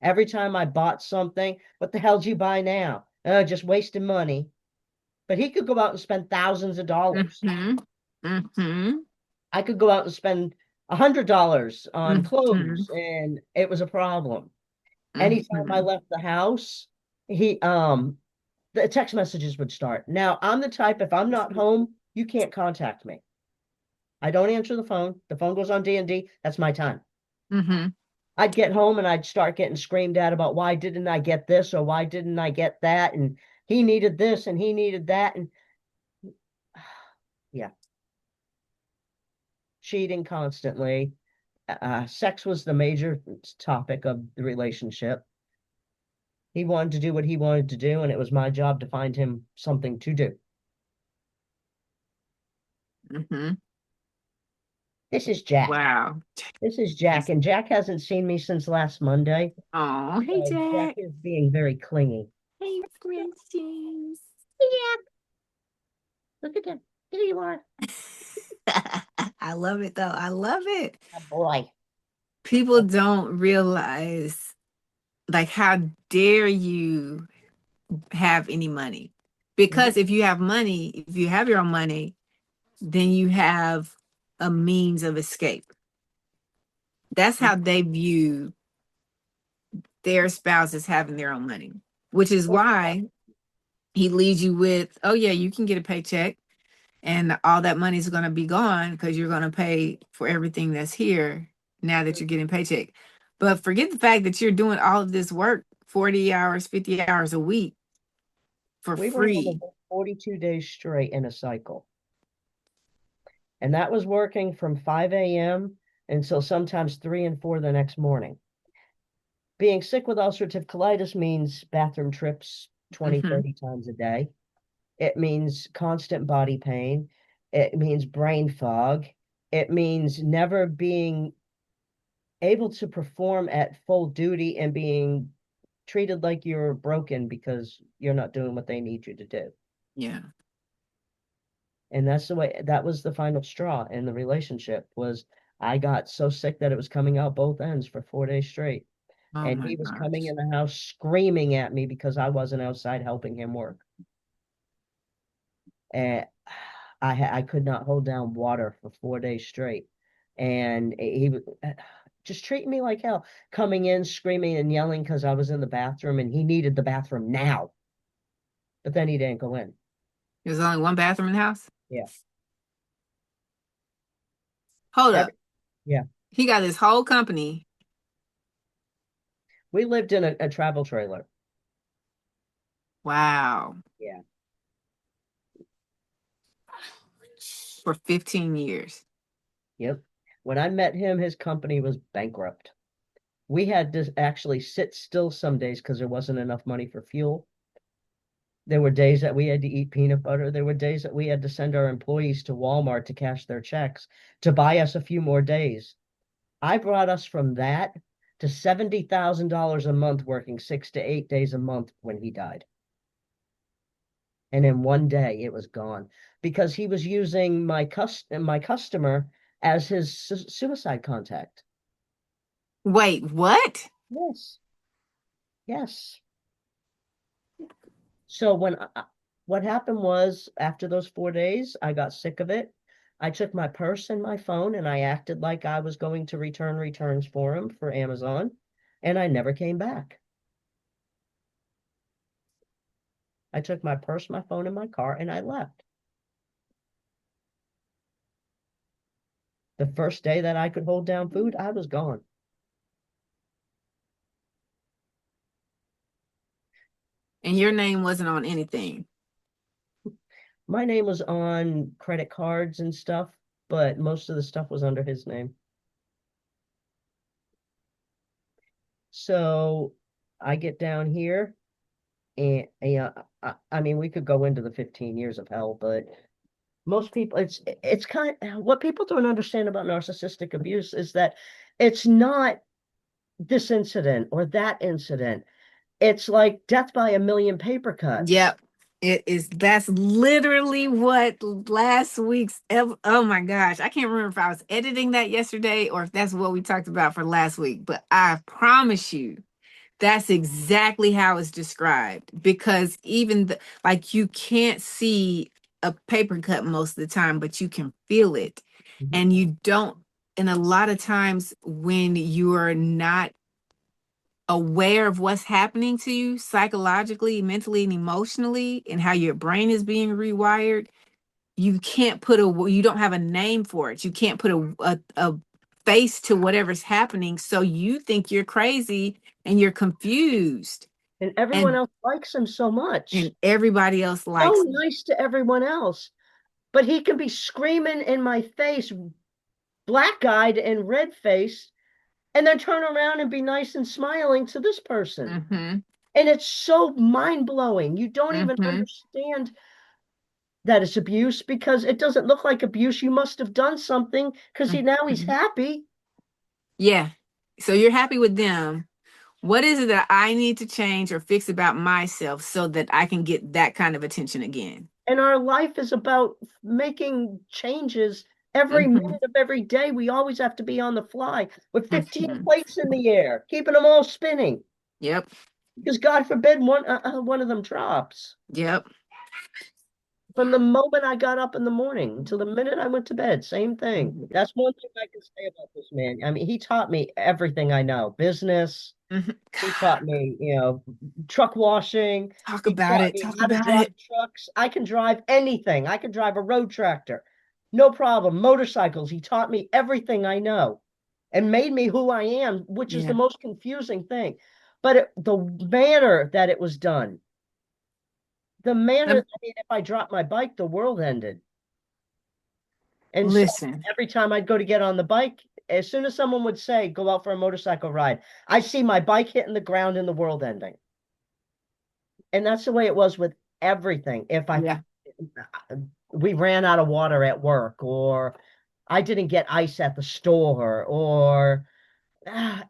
Every time I bought something, what the hell did you buy now? Just wasting money. But he could go out and spend thousands of dollars. Mm-hmm. Mm-hmm. I could go out and spend $100 on Mm-hmm. clothes, and it was a problem. Anytime I Mm-hmm. left the house, the text messages would start. Now, I'm the type, if I'm not home, you can't contact me. I don't answer the phone. The phone goes on D&D. That's my time. Mm-hmm. I'd get home and I'd start getting screamed at about why didn't I get this or why didn't I get that, and he needed this and he needed that, and yeah, cheating constantly. Sex was the major topic of the relationship. He wanted to do what he wanted to do, and it was my job to find him something to do. Mm-hmm. This is Jack. Wow. This is Jack, and Jack hasn't seen me since last Monday. Oh, hey So Jack Jack. is being very clingy. Hey Christians. Yeah, look at him. Here you are. I love it though. I love it. A boy. People don't realize like how dare you have any money. Mhm. Because if you have money, if you have your own money, then you have a means of escape. That's how they view their spouse as having their own money, which is why he leaves you with, oh yeah, you can get a paycheck and all that money is going to be gone because you're going to pay for everything that's here now that you're getting paycheck. But forget the fact that you're doing all of this work 40 hours, 50 hours a week for We were able to free. work 42 days straight in a cycle. And that was working from 5 a.m. until sometimes 3 and 4 the next morning. Being sick with ulcerative colitis means bathroom trips 20, Mm-hmm. 30 times a day. It means constant body pain. It means brain fog. It means never being able to perform at full duty and being treated like you're broken because you're not doing what they need you to do. Yeah. And that's the way, that was the final straw in the relationship was I got so sick that it was coming out both ends for 4 days straight. Oh And my he was coming gosh. in the house screaming at me because I wasn't outside helping him work. And I could not hold down water for 4 days straight. And he was just treating me like hell, coming in, screaming and yelling because I was in the bathroom and he needed the bathroom now. But then he didn't go in. There's only one bathroom in the house? Yeah. Hold up. Every, yeah. He got his whole company. We lived in a travel trailer. Wow. Yeah. For 15 years. Yep. When I met him, his company was bankrupt. We had to actually sit still some days because there wasn't enough money for fuel. There were days that we had to eat peanut butter. There were days that we had to send our employees to Walmart to cash their checks to buy us a few more days. I brought us from that to $70,000 a month, working 6 to 8 days a month when he died. And in one day, it was gone because he was using my customer as his suicide contact. Wait, what? Yes, yes. So what happened was after those 4 days, I got sick of it. I took my purse and my phone and I acted like I was going to return returns for him for Amazon, and I never came back. I took my purse, my phone, and my car, and I left. The first day that I could hold down food, I was gone. And your name wasn't on anything. My name was on credit cards and stuff, but most of the stuff was under his name. So I get down here and yeah, I mean, we could go into the 15 years of hell, but most people, it's kind of what people don't understand about narcissistic abuse is that it's not this incident or that incident. It's like death by a million paper cuts. Yep. It is. That's literally what last week's. Oh my gosh. I can't remember if I was editing that yesterday or if that's what we talked about for last week. But I promise you, that's exactly how it's described. Because even like you can't see a paper cut most of the time, but you can feel it. Mhm. And you don't. And a lot of times when you are not aware of what's happening to you psychologically, mentally, and emotionally, and how your brain is being rewired, you can't put you don't have a name for it. You can't put a face to whatever's happening. So you think you're crazy and you're confused. And everyone And else likes him so much. everybody else So likes nice to everyone else. But he can be screaming in my face, black-eyed and red-faced, and then turn around and be nice and smiling to this person. it. Hmm. And it's so mind-blowing. You don't even Hmm. understand that it's abuse because it doesn't look like abuse. You must have done something because he's Hmm. happy. Yeah. So you're happy with them. What is it that I need to change or fix about myself so that I can get that kind of attention again? And our life is about making changes every Hmm. minute of every day. We always have to be on the fly with 15 Hmm. plates in the air, keeping them all spinning. Yep. Because God forbid one of them drops. Yep. From the moment I got up in the morning till the minute I went to bed, same thing. That's one thing I can say about this man. I mean, he taught me everything I know. Business. Mhm. He taught me, truck washing. Talk He about taught it. me Talk how to about drive it. trucks. I can drive anything. I can drive a road tractor. No problem. Motorcycles. He taught me everything I know and made me who I am, which is the Yeah. most confusing thing. But the manner that it was done, the manner, Lem- I mean, if I dropped my bike, the world ended. And so Listen. every time I'd go to get on the bike, as soon as someone would say, go out for a motorcycle ride, I see my bike hitting the ground and the world ending. And that's the way it was with everything. If Yeah. we ran out of water at work, or I didn't get ice at the store, or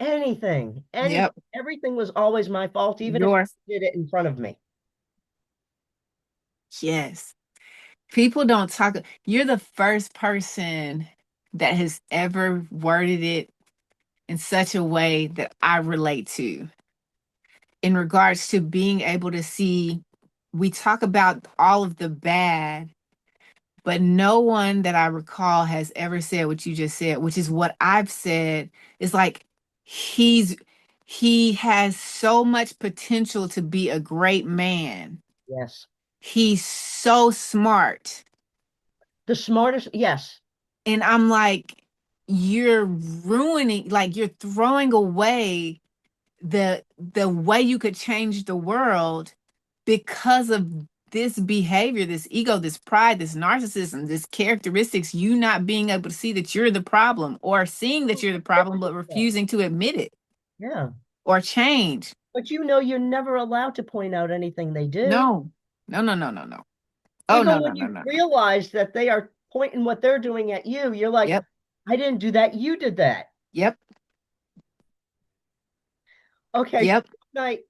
anything, Yep. everything was always my fault, even if Yours. you did it in front of me. Yes. People don't talk. You're the first person that has ever worded it in such a way that I relate to in regards to being able to see. We talk about all of the bad, but no one that I recall has ever said what you just said, which is what I've said. Is like he's he has so much potential to be a great man. Yes. He's so smart. The smartest, yes. And I'm like, you're ruining, like you're throwing away the way you could change the world because of this behavior, this ego, this pride, this narcissism, this characteristics, you not being able to see that you're the problem or seeing that you're the problem, but refusing to admit it Yeah. or change. But you know, you're never allowed to point out anything they do. No, no, no, no, no, no. Oh, no, Even no, when no, you no, no. realize that they are pointing what they're doing at you, you're like, Yep, I didn't do that. You did that. yep, Okay. So yep. night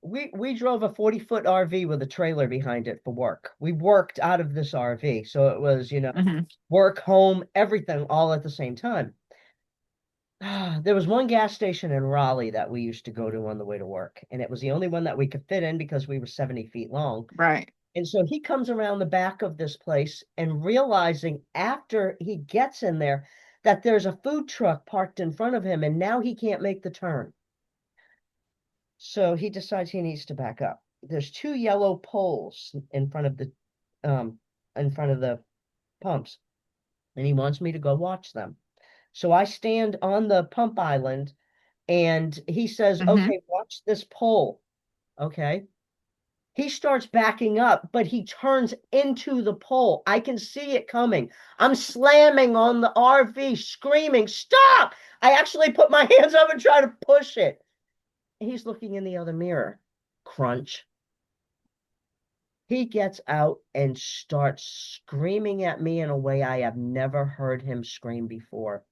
we drove a 40-foot RV with a trailer behind it for work. We worked out of this RV. So it was, Hmm. work, home, everything all at the same time. There was one gas station in Raleigh that we used to go to on the way to work, and it was the only one that we could fit in because we were 70 feet long. Right. And so he comes around the back of this place and realizing after he gets in there that there's a food truck parked in front of him, and now he can't make the turn. So he decides he needs to back up. There's two yellow poles um in front of the pumps, and he wants me to go watch them. So I stand on the pump island and he says, Hmm. "Okay, watch this pole." Okay. He starts backing up, but he turns into the pole. I can see it coming. I'm slamming on the RV, screaming, "Stop!" I actually put my hands up and try to push it. He's looking in the other mirror. Crunch. He gets out and starts screaming at me in a way I have never heard him scream before.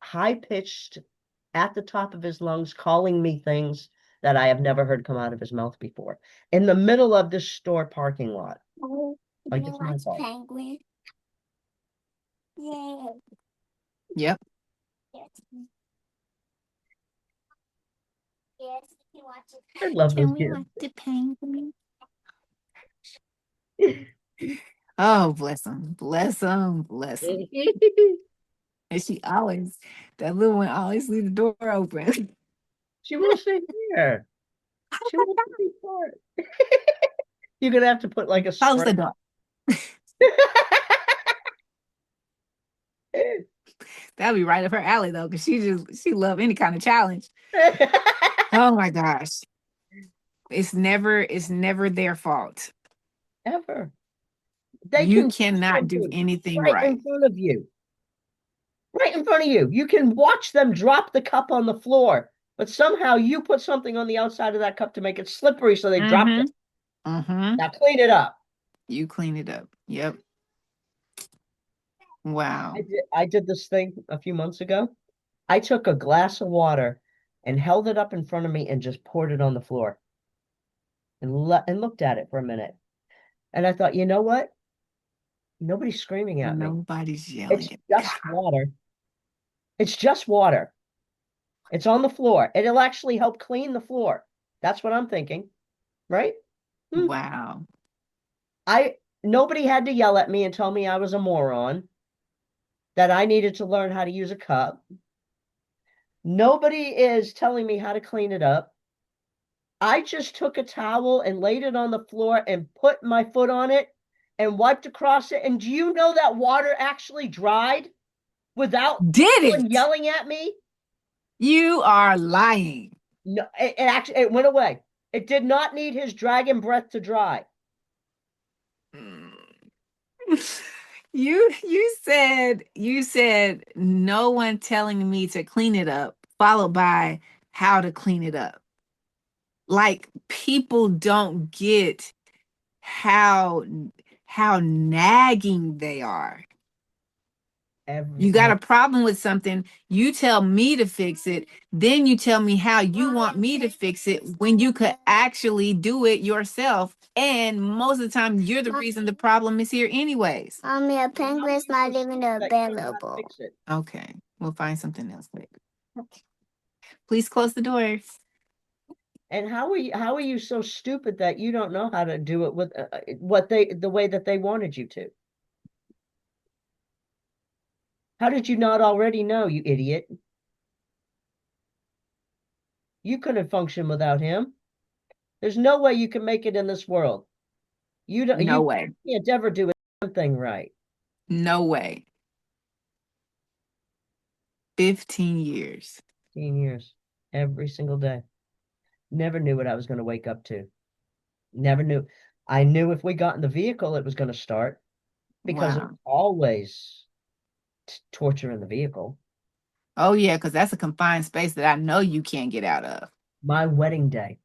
High pitched at the top of his lungs, calling me things that I have never heard come out of his mouth before. In the middle of this store parking lot. Oh, Like you it's my watch fault. Penguin? Yeah. Yep. Yes. Yes, you watch I it. love Can this we kid. watch the penguin? Oh, bless him. Bless him. Bless him. And she always, that little one always leave the door open. She won't stay here. She won't be part. You're gonna have to put like a Close spray. the door. That'll be right up her alley though, because she love any kind of challenge. Oh my gosh. It's never their fault. Ever. They You can do cannot do something anything right right. in front of you. Right in front of you. You can watch them drop the cup on the floor, but somehow you put something on the outside of that cup to make it slippery so they dropped Mm-hmm. it. Mm-hmm. Now clean it up. You clean it up. Yep. I Wow. did, I did this thing a few months ago. I took a glass of water and held it up in front of me and just poured it on the floor and looked at it for a minute. And I thought, you know what? Nobody's screaming at me. Nobody's yelling It's at just God. water. It's just water. It's on the floor. It'll actually help clean the floor. That's what I'm thinking, right? Hmm. Wow. Nobody had to yell at me and tell me I was a moron, that I needed to learn how to use a cup. Nobody is telling me how to clean it up. I just took a towel and laid it on the floor and put my foot on it and wiped across it. And do you know that water actually dried without Did anyone it? yelling at me? You are lying. No, it actually it went away. It did not need his dragon breath to dry. Mm. You said no one telling me to clean it up, followed by how to clean it up. Like people don't get how how nagging they are. You got a problem with something, you tell me to fix it, then you tell me how you want me to fix it when you could actually do it yourself. And most of the time, you're the reason the problem is here, anyways. Mommy, a penguin's not even available. Fix it. Okay, we'll find something else, baby. Please close the doors. And how are you so stupid that you don't know how to do it with the way that they wanted you to? How did you not already know, you idiot? You couldn't function without him. There's no way you can make it in this world. No way. You can't ever do a thing right. No way. 15 years. 15 years, every single day. Never knew what I was going to wake up to. Never knew. I knew if we got in the vehicle, it was going to start because it Wow. was always torture in the vehicle. Oh, yeah, because that's a confined space that I know you can't get out of. My wedding day.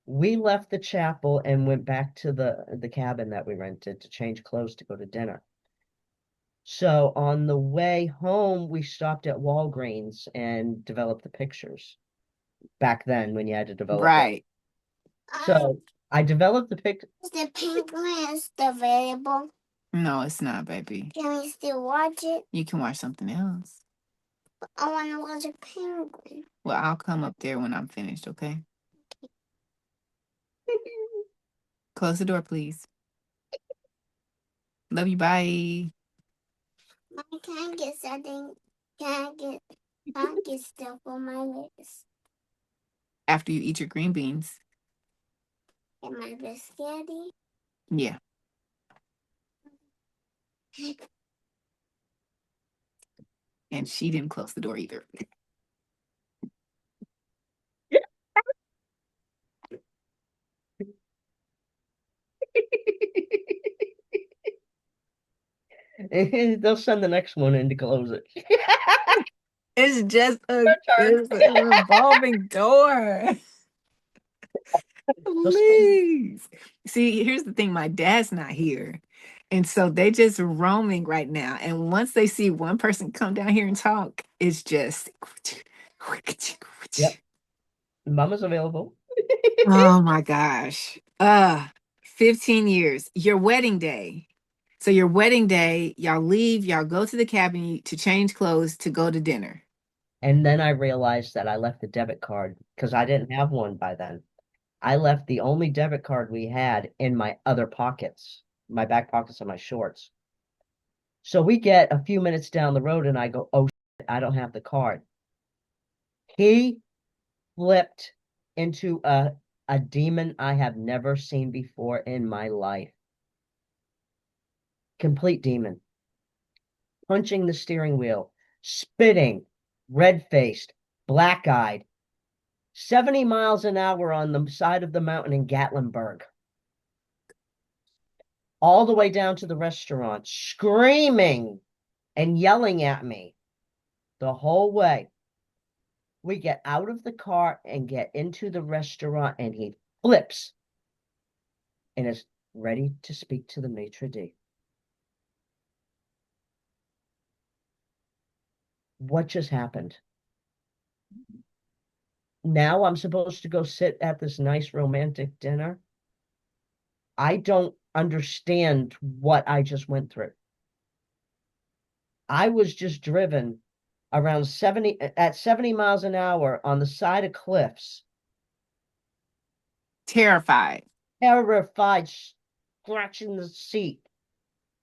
We left the chapel and went back to the cabin that we rented to change clothes to go to dinner. So on the way home, we stopped at Walgreens and developed the pictures. Back then, when you had to develop them. Right. So I developed the picture. Is the penguin still available? No, it's not, baby. Can we still watch it? You can watch something else. I want to watch a penguin. Well, I'll come up there when I'm finished, okay? Close the door, please. Love you, bye. Mommy, can I get something? Can I get stuff on my list? After you eat your green beans. And my biscotti? Yeah. And she didn't close the door either. They'll send the next one in to close it. It's just it's a revolving door. Please. See, here's the thing. My dad's not here. And so they just roaming right now. And once they see one person come down here and talk, it's just Yep. Mama's available. oh my gosh. 15 years. Your wedding day. So your wedding day, y'all leave, y'all go to the cabin to change clothes to go to dinner. And then I realized that I left the debit card because I didn't have one by then. I left the only debit card we had in my other pockets, my back pockets of my shorts. So we get a few minutes down the road and I go, oh, shit, I don't have the card. He flipped into a demon I have never seen before in my life. Complete demon. Punching the steering wheel, spitting, red-faced, black-eyed, 70 miles an hour on the side of the mountain in Gatlinburg. All the way down to the restaurant, screaming and yelling at me the whole way. We get out of the car and get into the restaurant, and he flips and is ready to speak to the maitre d'. What just happened? Now I'm supposed to go sit at this nice romantic dinner. I don't understand what I just went through. I was just driven around 70 miles an hour on the side of cliffs. Terrified. Terrified, scratching the seat,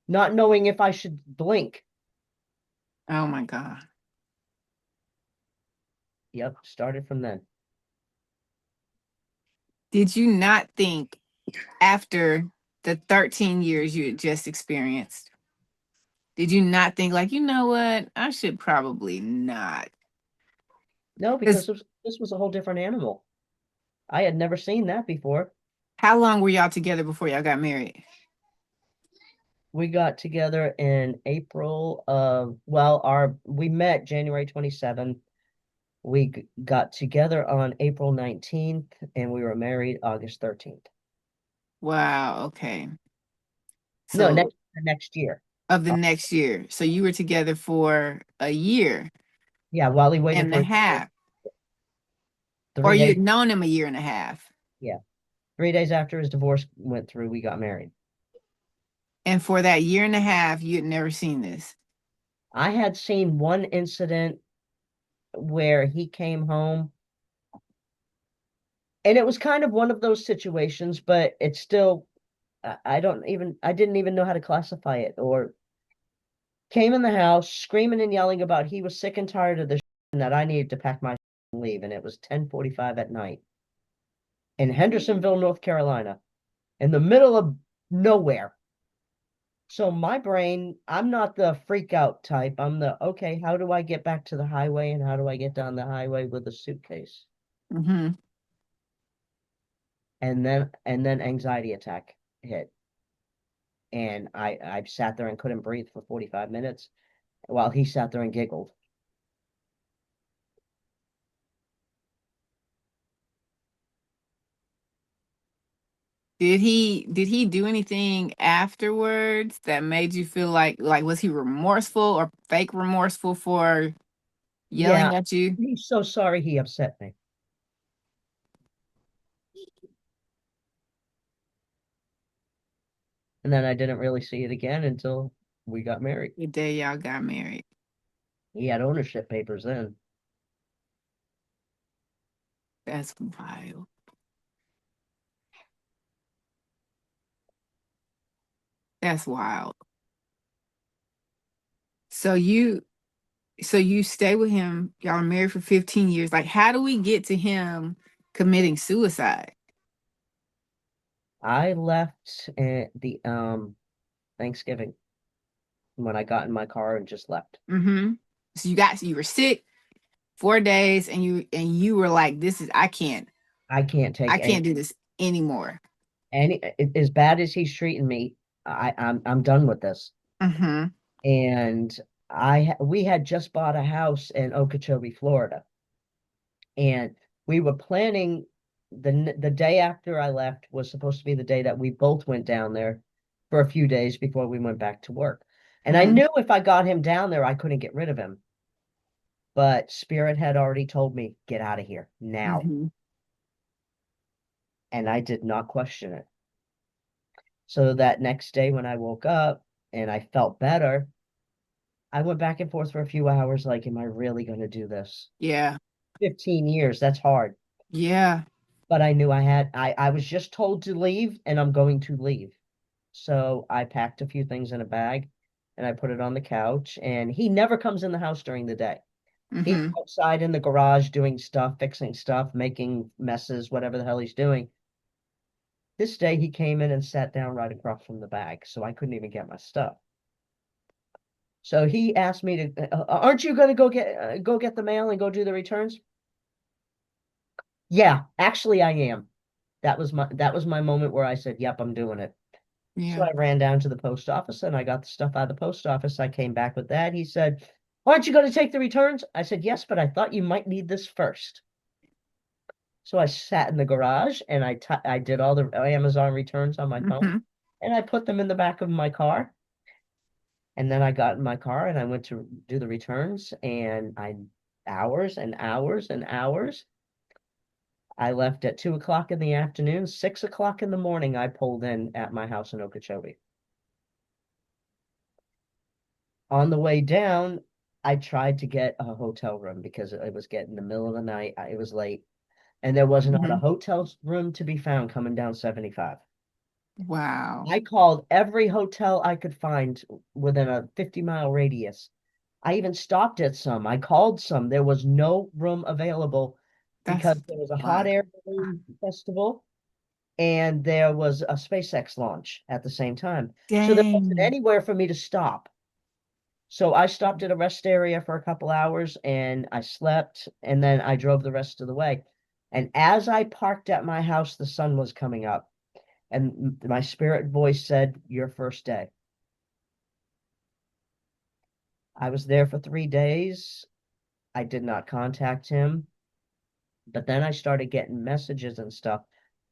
not knowing if I should blink. Oh my God. Yep, started from then. Did you not think after the 13 years you had just experienced, did you not think like, you know what? I should probably not. No, because this was a whole different animal. I had never seen that before. How long were y'all together before y'all got married? We got together in April of, we met January 27th. We got together on April 19th, and we were married August 13th. Wow, okay. No, So the next year. of the next year. So you were together for a year Yeah, while he waited and a for half, or 3 you days. had known him a year and a half. Yeah. 3 days after his divorce went through, we got married. And for that year and a half, you had never seen this. I had seen one incident where he came home, and it was kind of one of those situations, but it's still, I didn't even know how to classify it. Or came in the house screaming and yelling about he was sick and tired of the and that I needed to pack my and leave. And it was 10:45 at night in Hendersonville, North Carolina, in the middle of nowhere. So my brain, I'm not the freak out type. I'm the, okay, how do I get back to the highway and how do I get down the highway with a suitcase? Mm-hmm. And then anxiety attack hit. And I sat there and couldn't breathe for 45 minutes while he sat there and giggled. Did he do anything afterwards that made you feel like was he remorseful or fake remorseful for Yeah, yelling at you? he's so sorry he upset me. And then I didn't really see it again until we got married. The day y'all got married. He had ownership papers then. That's wild. That's wild. So you stay with him, y'all are married for 15 years. Like, how do we get to him committing suicide? I left the Thanksgiving when I got in my car and just left. Mm-hmm. So you were sick 4 days and you were like, I can't I can't take do this anymore. as bad as he's treating me. I'm done with this. Mm-hmm. And we had just bought a house in Okeechobee, Florida, and we were planning the day after I left was supposed to be the day that we both went down there for a few days before we went back to work. And I Mm-hmm. knew if I got him down there, I couldn't get rid of him. But Spirit had already told me, get out of here now. Mm-hmm. And I did not question it. So that next day when I woke up and I felt better, I went back and forth for a few hours, like, am I really going to do this? Yeah. 15 years, that's hard. Yeah. But I knew I was just told to leave and I'm going to leave. So I packed a few things in a bag and I put it on the couch. And he never comes in the house during the day. He's Mm-hmm. outside in the garage doing stuff, fixing stuff, making messes, whatever the hell he's doing. This day he came in and sat down right across from the bag, so I couldn't even get my stuff. So he asked me to, aren't you going to go get the mail and go do the returns? Yeah, actually I am. That was my moment where I said, yep, I'm doing it. So Yeah. I ran down to the post office and I got the stuff out of the post office. I came back with that. He said, aren't you going to take the returns? I said, yes, but I thought you might need this first. So I sat in the garage and I did all the Amazon returns on my phone Mm-hmm. and I put them in the back of my car. And then I got in my car and I went to do the returns and hours and hours and hours. I left at 2 o'clock in the afternoon. 6 o'clock in the morning, I pulled in at my house in Okeechobee. On the way down, I tried to get a hotel room because it was getting the middle of the night. It was late, and there was not a Mm-hmm. hotel room to be found coming down 75. Wow. I called every hotel I could find within a 50-mile radius. I even stopped at some. I called some. There was no room available That's because there was a hot wild. air balloon festival and there was a SpaceX launch at the same time. So there wasn't Dang. anywhere for me to stop. So I stopped at a rest area for a couple hours and I slept and then I drove the rest of the way. And as I parked at my house, the sun was coming up and my spirit voice said, your first day. I was there for 3 days. I did not contact him, but then I started getting messages and stuff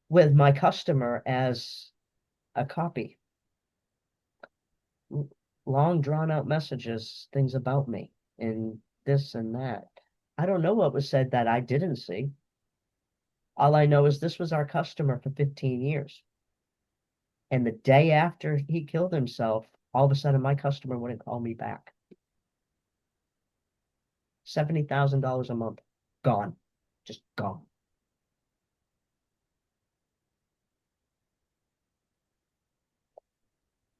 with my customer as a copy. long drawn out messages, things about me and this and that. I don't know what was said that I didn't see. All I know is this was our customer for 15 years. And the day after he killed himself, all of a sudden my customer wouldn't call me back. $70,000 a month, gone, just gone.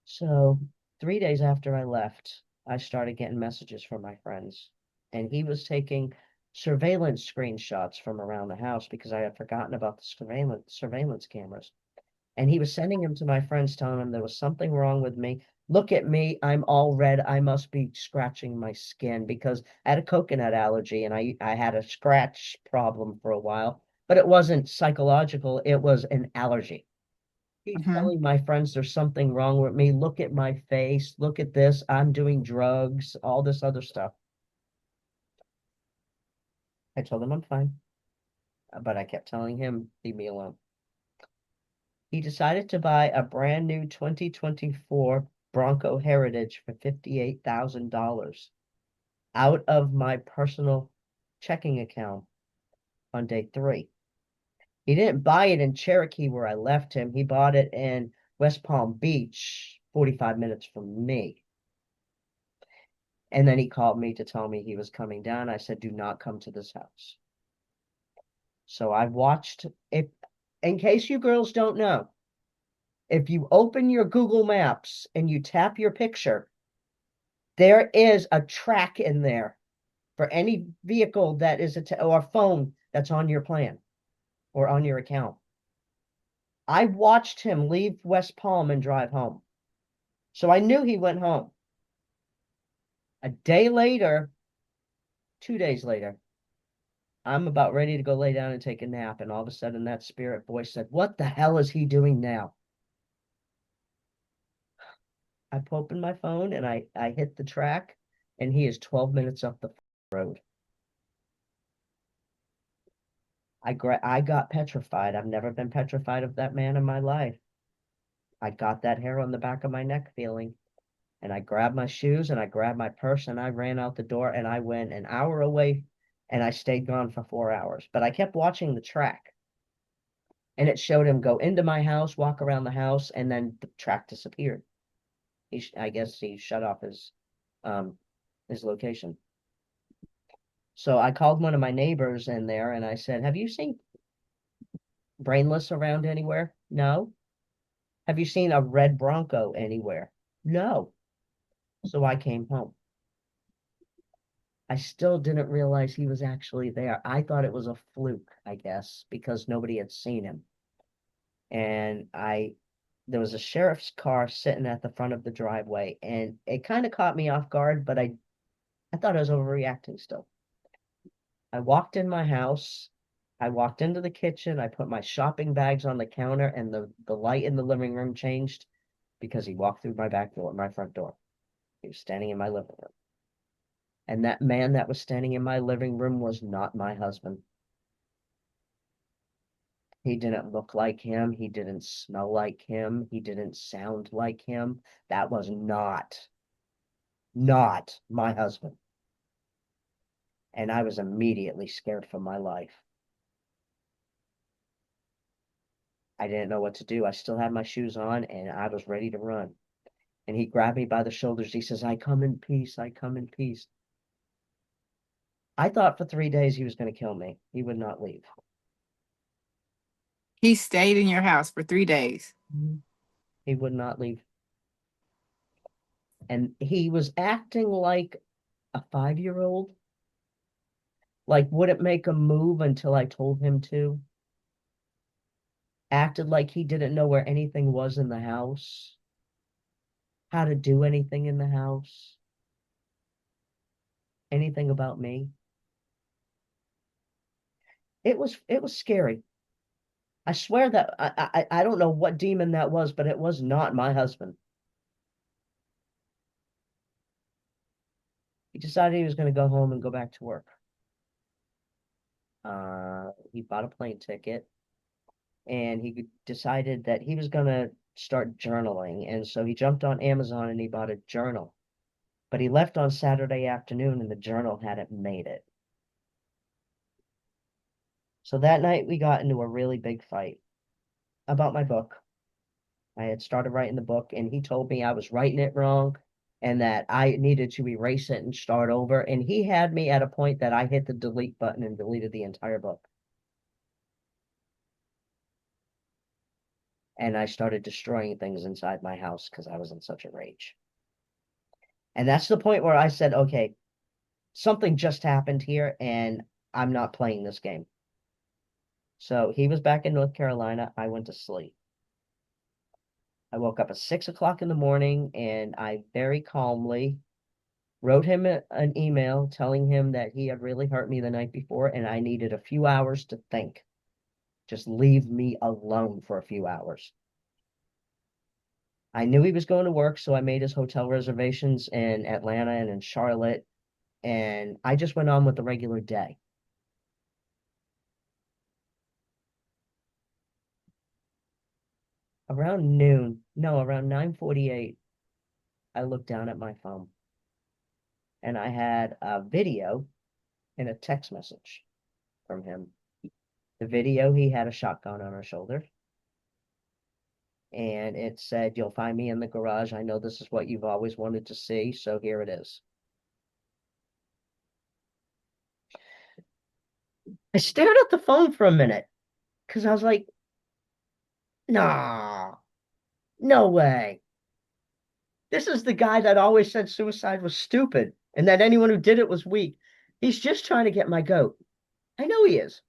So 3 days after I left, I started getting messages from my friends, and he was taking surveillance screenshots from around the house because I had forgotten about the surveillance cameras. And he was sending them to my friends, telling them there was something wrong with me. Look at me, I'm all red. I must be scratching my skin because I had a coconut allergy and I had a scratch problem for a while, but it wasn't psychological, it was an allergy. He's telling my friends there's something wrong with me. Look at my face. Look at this. I'm doing drugs, all this other stuff. I told him I'm fine, but I kept telling him, leave me alone. He decided to buy a brand new 2024 Bronco Heritage for $58,000 out of my personal checking account on day 3. He didn't buy it in Cherokee where I left him. He bought it in West Palm Beach, 45 minutes from me. And then he called me to tell me he was coming down. I said, do not come to this house. So I watched it. In case you girls don't know, if you open your Google Maps and you tap your picture, there is a track in there for any vehicle that is or phone that's on your plan or on your account. I watched him leave West Palm and drive home. So I knew he went home. A day later, 2 days later, I'm about ready to go lay down and take a nap, and all of a sudden that spirit voice said, what the hell is he doing now? I opened my phone and I hit the track, and he is 12 minutes up the road. I got petrified. I've never been petrified of that man in my life. I got that hair on the back of my neck feeling, and I grabbed my shoes and I grabbed my purse and I ran out the door, and I went an hour away, and I stayed gone for 4 hours. But I kept watching the track, and it showed him go into my house, walk around the house, and then the track disappeared. I guess he shut off his location. So I called one of my neighbors in there and I said, have you seen Brainless around anywhere? No. Have you seen a red Bronco anywhere? No. So I came home. I still didn't realize he was actually there. I thought it was a fluke, I guess, because nobody had seen him. And there was a sheriff's car sitting at the front of the driveway, and it kind of caught me off guard, but I thought I was overreacting still. I walked in my house. I walked into the kitchen. I put my shopping bags on the counter, and the light in the living room changed because he walked through my back door, my front door. He was standing in my living room. And that man that was standing in my living room was not my husband. He didn't look like him. He didn't smell like him. He didn't sound like him. That was not my husband. And I was immediately scared for my life. I didn't know what to do. I still had my shoes on and I was ready to run. And he grabbed me by the shoulders. He says, I come in peace. I come in peace. I thought for 3 days he was going to kill me. He would not leave. He stayed in your house for 3 days. He would not leave. And he was acting like a 5-year-old. Like, wouldn't make a move until I told him to. Acted like he didn't know where anything was in the house. How to do anything in the house. Anything about me. It was scary. I swear that I don't know what demon that was, but it was not my husband. He decided he was going to go home and go back to work. He bought a plane ticket, and he decided that he was going to start journaling. And so he jumped on Amazon and he bought a journal. But he left on Saturday afternoon and the journal hadn't made it. So that night we got into a really big fight about my book. I had started writing the book and he told me I was writing it wrong and that I needed to erase it and start over. And he had me at a point that I hit the delete button and deleted the entire book. And I started destroying things inside my house because I was in such a rage. And that's the point where I said, okay, something just happened here and I'm not playing this game. So he was back in North Carolina. I went to sleep. I woke up at 6 o'clock in the morning and I very calmly wrote him an email telling him that he had really hurt me the night before and I needed a few hours to think. Just leave me alone for a few hours. I knew he was going to work, so I made his hotel reservations in Atlanta and in Charlotte, and I just went on with the regular day. Around noon, no, around 9:48, I looked down at my phone, and I had a video and a text message from him. The video, he had a shotgun on his shoulder, and it said, "You'll find me in the garage. I know this is what you've always wanted to see, so here it is." I stared at the phone for a minute because I was like, nah, no way. This is the guy that always said suicide was stupid and that anyone who did it was weak. He's just trying to get my goat. I know he is.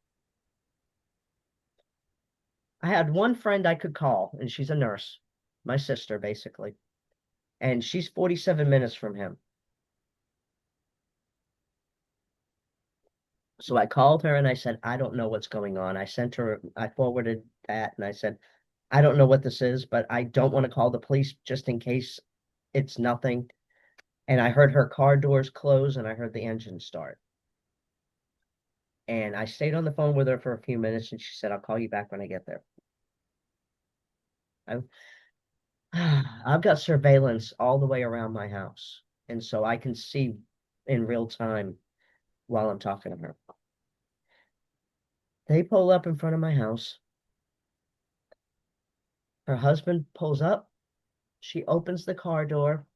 I had one friend I could call, and she's a nurse, my sister, basically. And she's 47 minutes from him. So I called her and I said, I don't know what's going on. I forwarded that and I said, I don't know what this is, but I don't want to call the police just in case it's nothing. And I heard her car doors close and I heard the engine start. And I stayed on the phone with her for a few minutes and she said, I'll call you back when I get there. I've got surveillance all the way around my house. And so I can see in real time while I'm talking to her. They pull up in front of my house. Her husband pulls up. She opens the car door.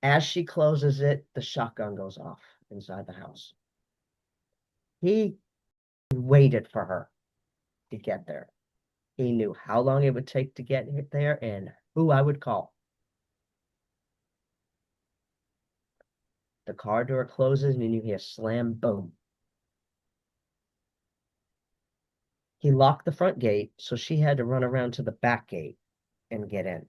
As she closes it, the shotgun goes off inside the house. He waited for her to get there. He knew how long it would take to get there and who I would call. The car door closes and you hear slam, boom. He locked the front gate, so she had to run around to the back gate and get in.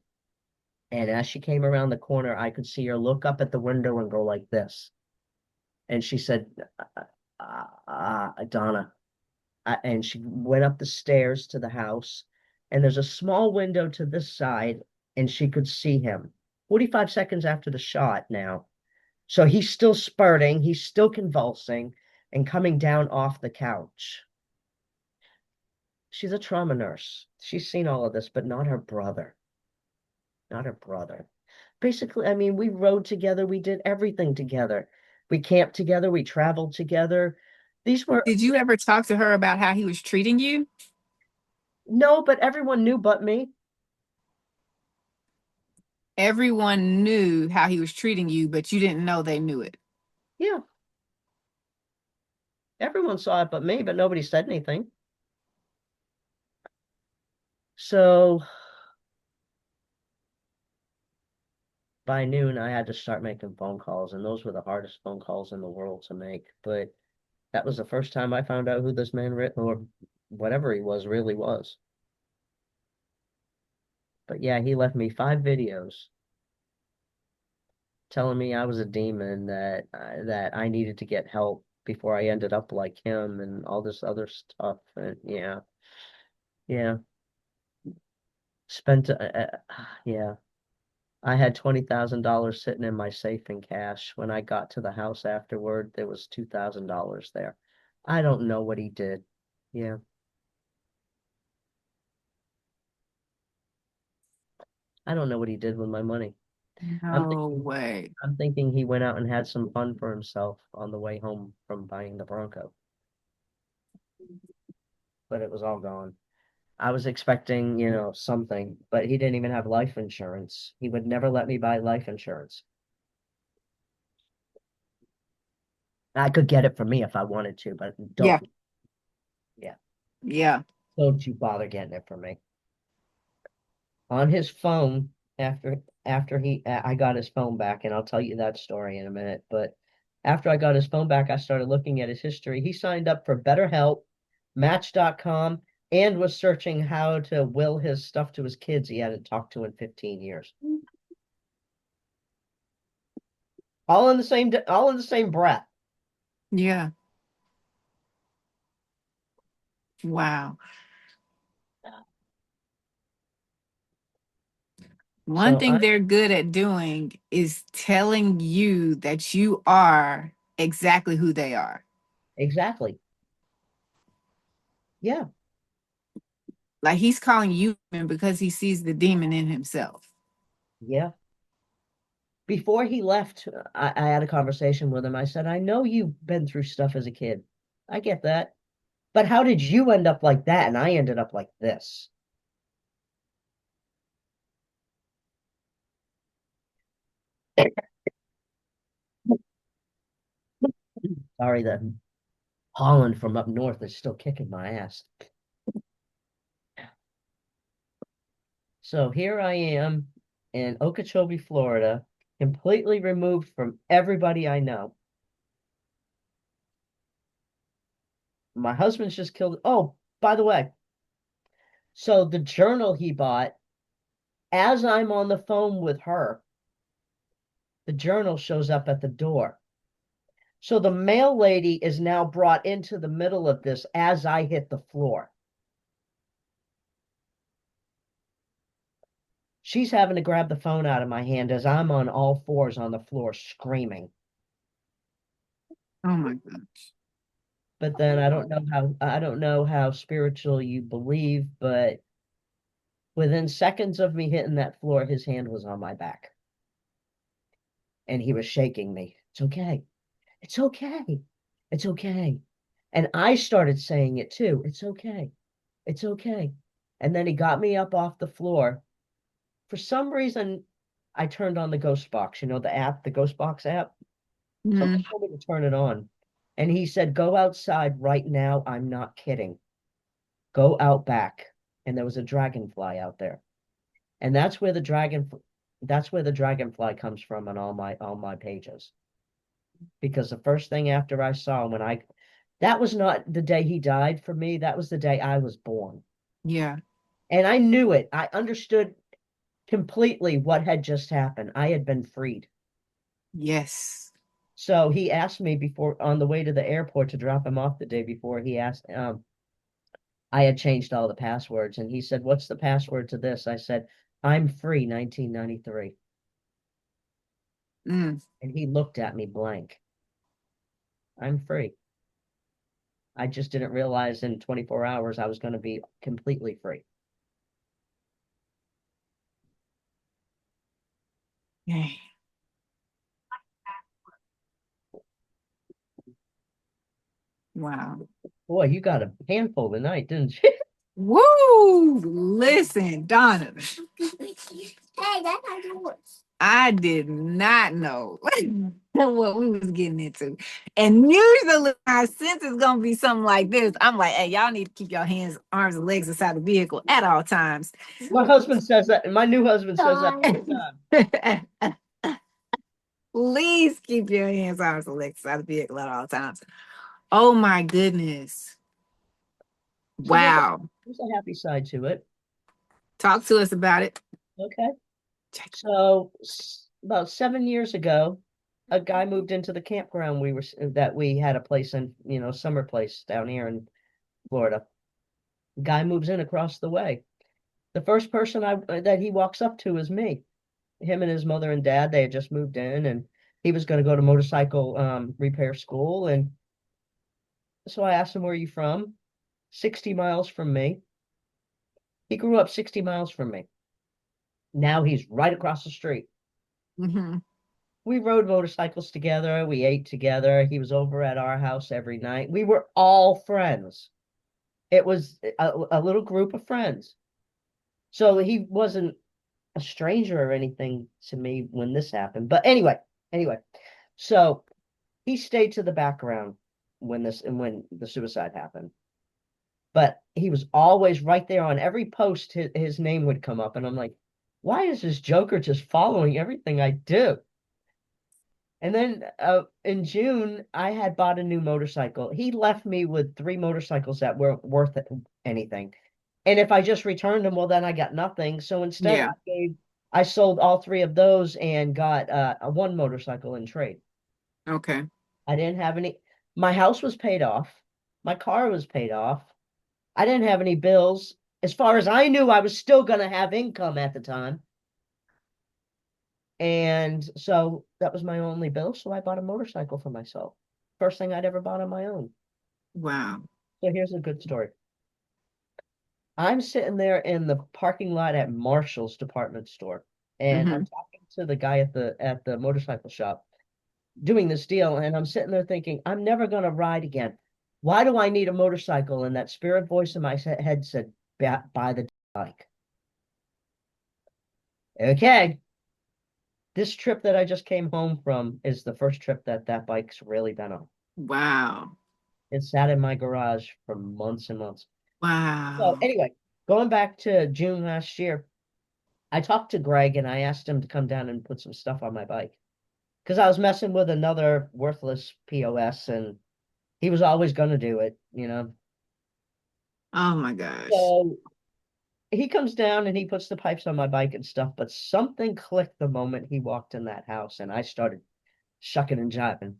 And as she came around the corner, I could see her look up at the window and go like this. And she said, Dawna. And she went up the stairs to the house. And there's a small window to this side, and she could see him. 45 seconds after the shot now. So he's still spurting, he's still convulsing, and coming down off the couch. She's a trauma nurse. She's seen all of this, but not her brother. Not her brother. Basically, I mean, we rode together. We did everything together. We camped together. We traveled together. These were... Did you ever talk to her about how he was treating you? No, but everyone knew but me. Everyone knew how he was treating you, but you didn't know they knew it. Yeah. Everyone saw it but me, but nobody said anything. So by noon, I had to start making phone calls, and those were the hardest phone calls in the world to make. But that was the first time I found out who this man, or whatever he was, really was. But yeah, he left me 5 videos telling me I was a demon, that I needed to get help before I ended up like him, and all this other stuff. And yeah, spent yeah. I had $20,000 sitting in my safe in cash. When I got to the house afterward, there was $2,000 there. I don't know what he did. Yeah. I don't know what he did with my money. No way. I'm thinking he went out and had some fun for himself on the way home from buying the Bronco, but it was all gone. I was expecting, something, but he didn't even have life insurance. He would never let me buy life insurance. I could get it for me if I wanted to, but Yeah. don't. Yeah, Yeah. don't you bother getting it for me. On his phone, after I got his phone back, and I'll tell you that story in a minute, but after I got his phone back, I started looking at his history. He signed up for BetterHelp, Match.com, and was searching how to will his stuff to his kids he hadn't talked to in 15 years. All in the same breath. Yeah. Wow. One So thing I they're good at doing is telling you that you are exactly who they are. exactly. Yeah, Like he's calling you demon because he sees the demon in himself. yeah. Before he left, I had a conversation with him. I said, I know you've been through stuff as a kid. I get that. But how did you end up like that? And I ended up like this. Sorry, the Holland from up north is still kicking my ass. So here I am in Okeechobee, Florida, completely removed from everybody I know. My husband's just killed. Oh, by the way, so the journal he bought, as I'm on the phone with her, the journal shows up at the door. So the mail lady is now brought into the middle of this as I hit the floor. She's having to grab the phone out of my hand as I'm on all fours on the floor screaming. Oh my God. But then I don't know how spiritual you believe, but within seconds of me hitting that floor, his hand was on my back and he was shaking me. It's okay. It's okay. It's okay. And I started saying it too. It's okay. It's okay. And then he got me up off the floor. For some reason, I turned on the Ghost Box, the app, the Ghost Box app. Somebody Mm. told me to turn it on. And he said, go outside right now. I'm not kidding. Go out back. And there was a dragonfly out there. And that's where the dragonfly comes from on all my pages. Because the first thing after I saw that was not the day he died for me. That was the day I was born. Yeah. And I knew it. I understood completely what had just happened. I had been freed. Yes. So he asked me before on the way to the airport to drop him off the day before. He asked, I had changed all the passwords, and he said, "What's the password to this?" I said, "I'm free, 1993." Mm. And he looked at me blank. I'm free. I just didn't realize in 24 hours I was going to be completely free. Yay. Wow. Boy, you got a handful tonight, didn't you? Woo! Listen, Donna, Hey, that's not yours. I did not know what we was getting into. And usually my sense is gonna be something like this. I'm like, hey, y'all need to keep your hands, arms, and legs inside the vehicle at all times. My husband says that, and my new husband says that all the time. Please keep your hands, arms, and legs inside the vehicle at all times. Oh my goodness. So there's a, Wow. there's a happy side to it. Talk to us about it. Okay. So about 7 years ago, a guy moved into the campground we had a place in, summer place down here in Florida. Guy moves in across the way. The first person that he walks up to is me. Him and his mother and dad, they had just moved in, and he was going to go to motorcycle repair school. And so I asked him, "Where are you from?" 60 miles from me. He grew up 60 miles from me. Now he's right across the street. Mm-hmm. We rode motorcycles together. We ate together. He was over at our house every night. We were all friends. It was a little group of friends. So he wasn't a stranger or anything to me when this happened. But anyway, so he stayed to the background when the suicide happened. But he was always right there on every post. His name would come up, and I'm like, why is this Joker just following everything I do? And then in June, I had bought a new motorcycle. He left me with 3 motorcycles that weren't worth anything. And if I just returned them, well, then I got nothing. So instead, Yeah. I sold all 3 of those and got a 1 motorcycle in trade. Okay. I didn't have any. My house was paid off. My car was paid off. I didn't have any bills. As far as I knew, I was still going to have income at the time. And so that was my only bill. So I bought a motorcycle for myself. First thing I'd ever bought on my own. Wow. So here's a good story. I'm sitting there in the parking lot at Marshall's department store, and I'm talking to the guy at the motorcycle shop doing this deal, and I'm sitting there thinking, I'm never gonna ride again. Why do I need a motorcycle? And that spirit voice in my head said, buy the bike. Okay. This trip that I just came home from is the first trip that bike's really been on. Wow. It sat in my garage for months and months. So Wow. anyway, going back to June last year, I talked to Greg and I asked him to come down and put some stuff on my bike because I was messing with another worthless POS and he was always going to do it, you know. Oh my gosh. So he comes down and he puts the pipes on my bike and stuff, but something clicked the moment he walked in that house and I started shucking and jiving.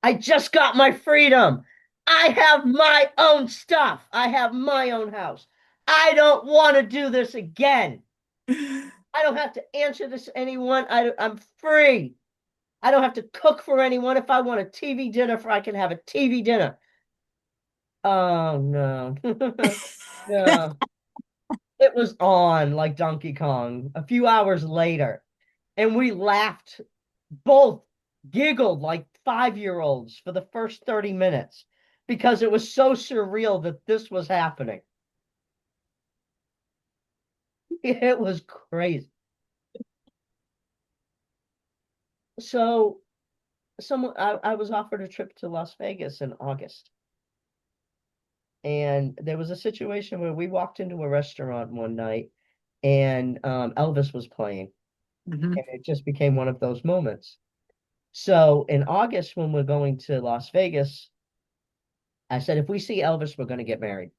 I just got my freedom. I have my own stuff. I have my own house. I don't want to do this again. I don't have to answer this to anyone. I'm free. I don't have to cook for anyone. If I want a TV dinner, I can have a TV dinner. Oh, no. No. It was on like Donkey Kong a few hours later, and we laughed, both giggled like 5-year-olds for the first 30 minutes because it was so surreal that this was happening. It was crazy. So I was offered a trip to Las Vegas in August. And there was a situation where we walked into a restaurant one night and Elvis was playing. Mm-hmm. And it just became one of those moments. So in August, when we're going to Las Vegas, I said, if we see Elvis, we're going to get married.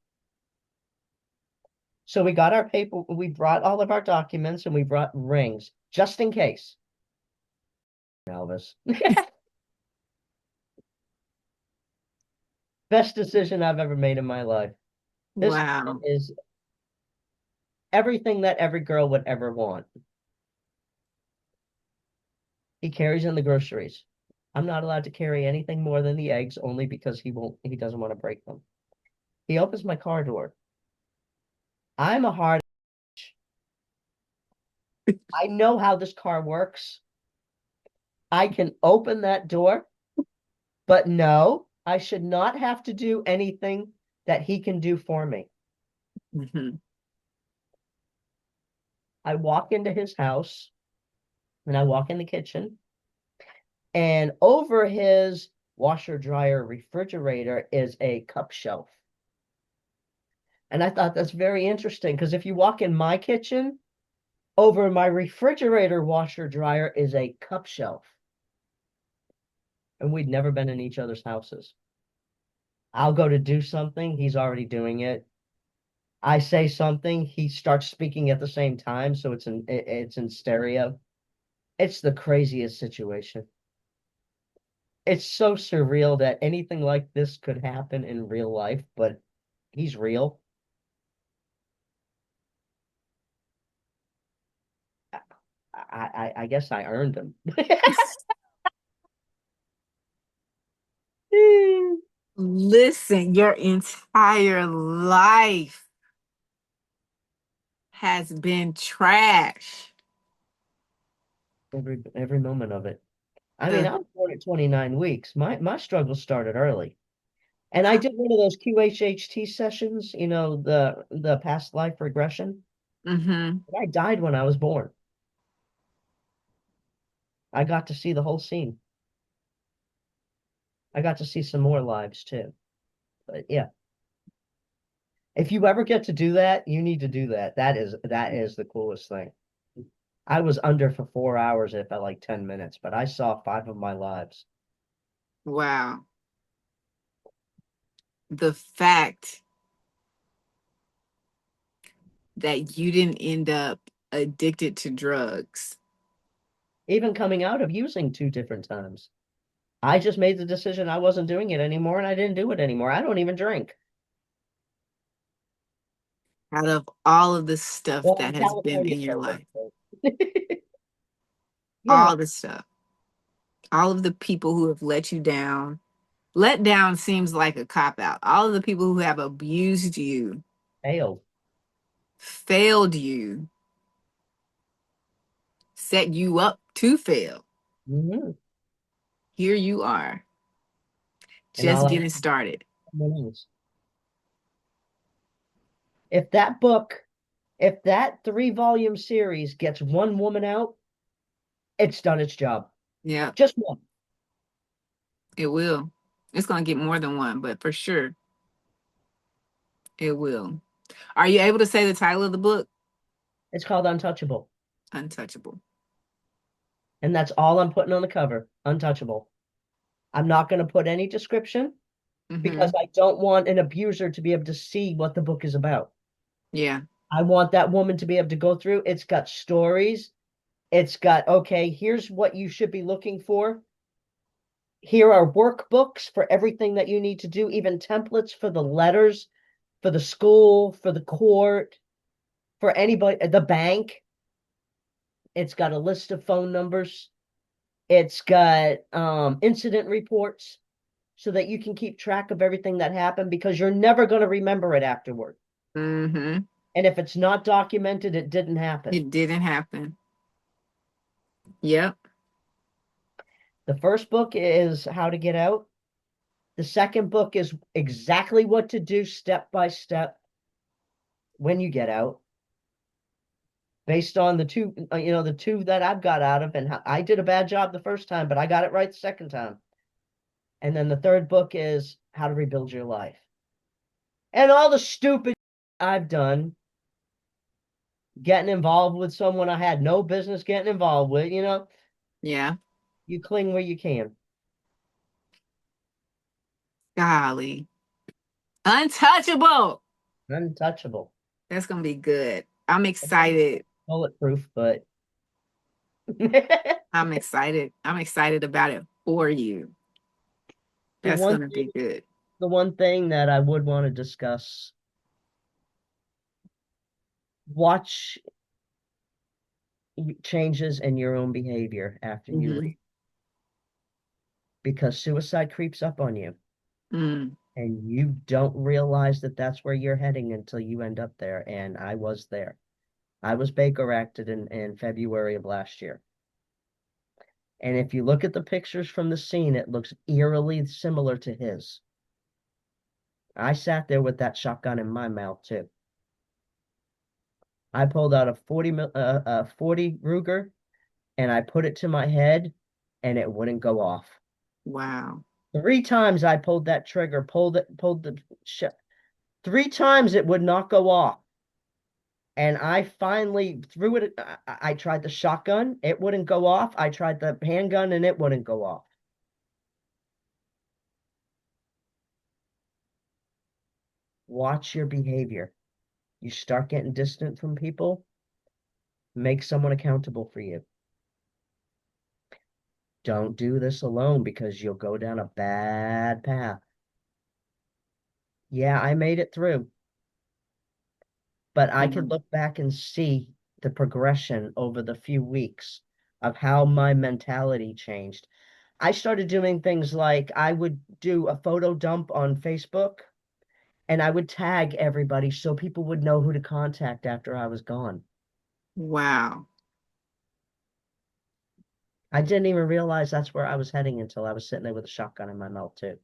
So we got our paper, we brought all of our documents and we brought rings just in case. Elvis. Best decision I've ever made in my life. This Wow. is everything that every girl would ever want. He carries in the groceries. I'm not allowed to carry anything more than the eggs only because he doesn't want to break them. He opens my car door. I'm a hard I know how this car works. I can open that door, but no, I should not have to do anything that he can do for me. Mm-hmm. I walk into his house and I walk in the kitchen, and over his washer, dryer, refrigerator is a cup shelf. And I thought that's very interesting because if you walk in my kitchen, over my refrigerator washer dryer is a cup shelf. And we'd never been in each other's houses. I'll go to do something, he's already doing it. I say something, he starts speaking at the same time, so it's in stereo. It's the craziest situation. It's so surreal that anything like this could happen in real life, but he's real. I guess I earned him. Listen, your entire life has been trash. Every moment of it. I mean, I was born at 29 weeks. My struggle started early. And I did one of those QHHT sessions, the past life regression. Mm-hmm. I died when I was born. I got to see the whole scene. I got to see some more lives too. But yeah, if you ever get to do that, you need to do that. That is the coolest thing. I was under for 4 hours. It felt like 10 minutes, but I saw 5 of my lives. Wow. The fact that you didn't end up addicted to drugs. Even coming out of using 2 different times. I just made the decision I wasn't doing it anymore, and I didn't do it anymore. I don't even drink. Out of all of the stuff Well, that in has been California, in your sober. life, Yeah, all the stuff, all of the people who have let you down. Let down seems like a cop out. All of the people who have abused you, failed. failed you, set you up to fail. Hmm. Here you are, And just all I getting started. is, if that book, if that 3-volume series gets one woman out, it's done its job. Yeah, Just one. it will. It's going to get more than one, but for sure, it will. Are you able to say the title of the book? It's called Untouchable. Untouchable. And that's all I'm putting on the cover. Untouchable. I'm not going to put any description Mm-hmm. because I don't want an abuser to be able to see what the book is about. Yeah. I want that woman to be able to go through. It's got stories. It's got, okay, here's what you should be looking for. Here are workbooks for everything that you need to do, even templates for the letters, for the school, for the court, for anybody, the bank. It's got a list of phone numbers. It's got incident reports so that you can keep track of everything that happened because you're never going to remember it afterward. Mm-hmm. And if it's not documented, it didn't happen. It didn't happen. Yep. The first book is How to Get Out. The second book is exactly what to do step by step when you get out. Based on the two that I've got out of, and I did a bad job the first time, but I got it right the second time. And then the third book is How to Rebuild Your Life. And all the stupid I've done, getting involved with someone I had no business getting involved with, Yeah. you cling where you can. Golly. Untouchable. Untouchable. That's going to be good. I'm excited. Bulletproof, but I'm excited. I'm excited about it for you. the That's one going to be thing, good. the one thing that I would want to discuss, watch changes in your own behavior after you Mm-hmm. read, because suicide creeps up on you Mm. and you don't realize that that's where you're heading until you end up there. And I was there. I was Baker acted in February of last year. And if you look at the pictures from the scene, it looks eerily similar to his. I sat there with that shotgun in my mouth too. I pulled out a 40 Ruger and I put it to my head and it wouldn't go off. Wow. 3 times I pulled that trigger, pulled the 3 times it would not go off. And I finally threw it. I tried the shotgun, it wouldn't go off. I tried the handgun and it wouldn't go off. Watch your behavior. You start getting distant from people, make someone accountable for you. Don't do this alone because you'll go down a bad path. Yeah, I made it through, but I could look back and see the progression over the few weeks of how my mentality changed. I started doing things like I would do a photo dump on Facebook And I would tag everybody so people would know who to contact after I was gone. Wow. I didn't even realize that's where I was heading until I was sitting there with a shotgun in my mouth too.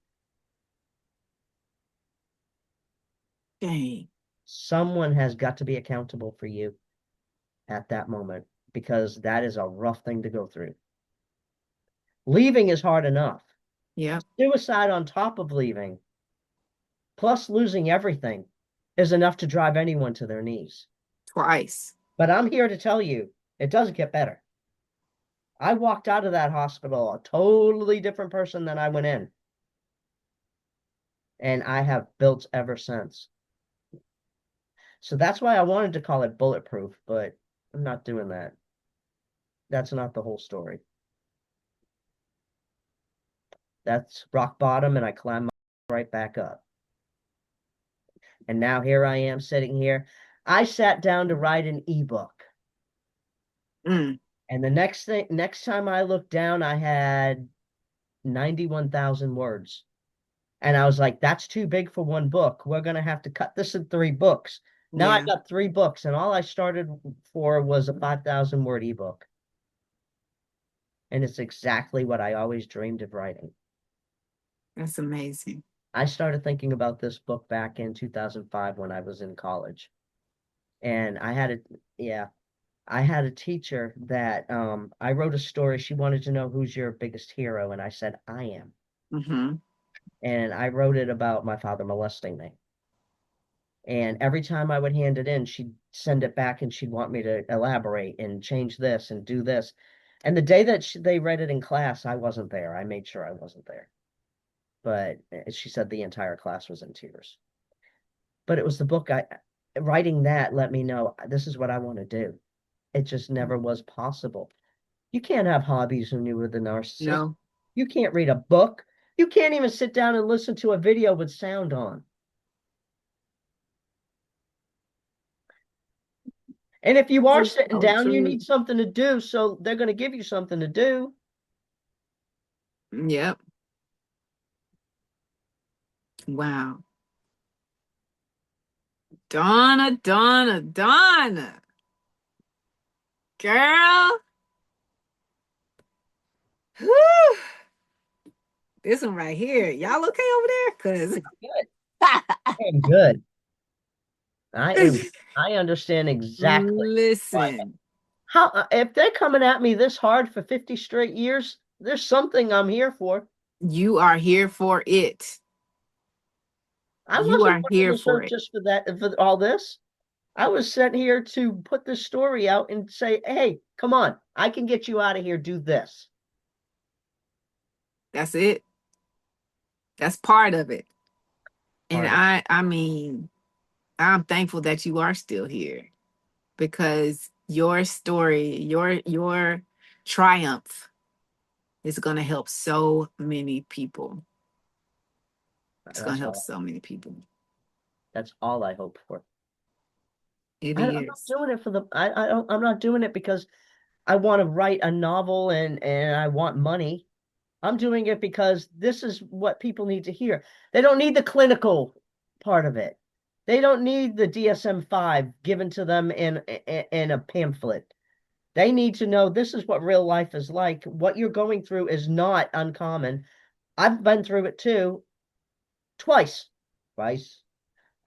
Dang. Someone has got to be accountable for you at that moment, because that is a rough thing to go through. Leaving is hard enough. Yep. Suicide on top of leaving, plus losing everything, is enough to drive anyone to their knees. Twice. But I'm here to tell you, it doesn't get better. I walked out of that hospital a totally different person than I went in. And I have built ever since. So that's why I wanted to call it bulletproof, but I'm not doing that. That's not the whole story. That's rock bottom, and I climbed right back up. And now here I am sitting here. I sat down to write an ebook. Mm. And the next time I looked down, I had 91,000 words. And I was like, that's too big for one book. We're going to have to cut this in 3 books. Now I Yeah. got 3 books, and all I started for was a 5,000 word ebook. And it's exactly what I always dreamed of writing. That's amazing. I started thinking about this book back in 2005 when I was in college. And I had a teacher that I wrote a story. She wanted to know, who's your biggest hero? And I said, I am. Mm-hmm. And I wrote it about my father molesting me. And every time I would hand it in, she'd send it back and she'd want me to elaborate and change this and do this. And the day that they read it in class, I wasn't there. I made sure I wasn't there. But she said the entire class was in tears. But it was the book writing that let me know this is what I want to do. It just never was possible. You can't have hobbies when you were the narcissist. No. You can't read a book. You can't even sit down and listen to a video with sound on. And if you are sitting down, you need something to do. So they're going to give you something to do. Yep. Wow. Dawna. Girl. Whew. This one right here. Y'all okay over there? Cause I am good. I understand exactly. listen, How if they're coming at me this hard for 50 straight years, there's something I'm here for. you are here for it. I You wasn't are put on here the for show it. just for that, for all this. I was sent here to put this story out and say, hey, come on, I can get you out of here. Do this. That's it. That's part of it. And Part of I mean, I'm thankful that you are still here because your story, your triumph is going to help so many people. It's going to help so many people. That's all I hope for. It I'm not is. doing it for I'm not doing it because I want to write a novel and I want money. I'm doing it because this is what people need to hear. They don't need the clinical part of it. They don't need the DSM-5 given to them in a pamphlet. They need to know this is what real life is like. What you're going through is not uncommon. I've been through it too, twice. Twice.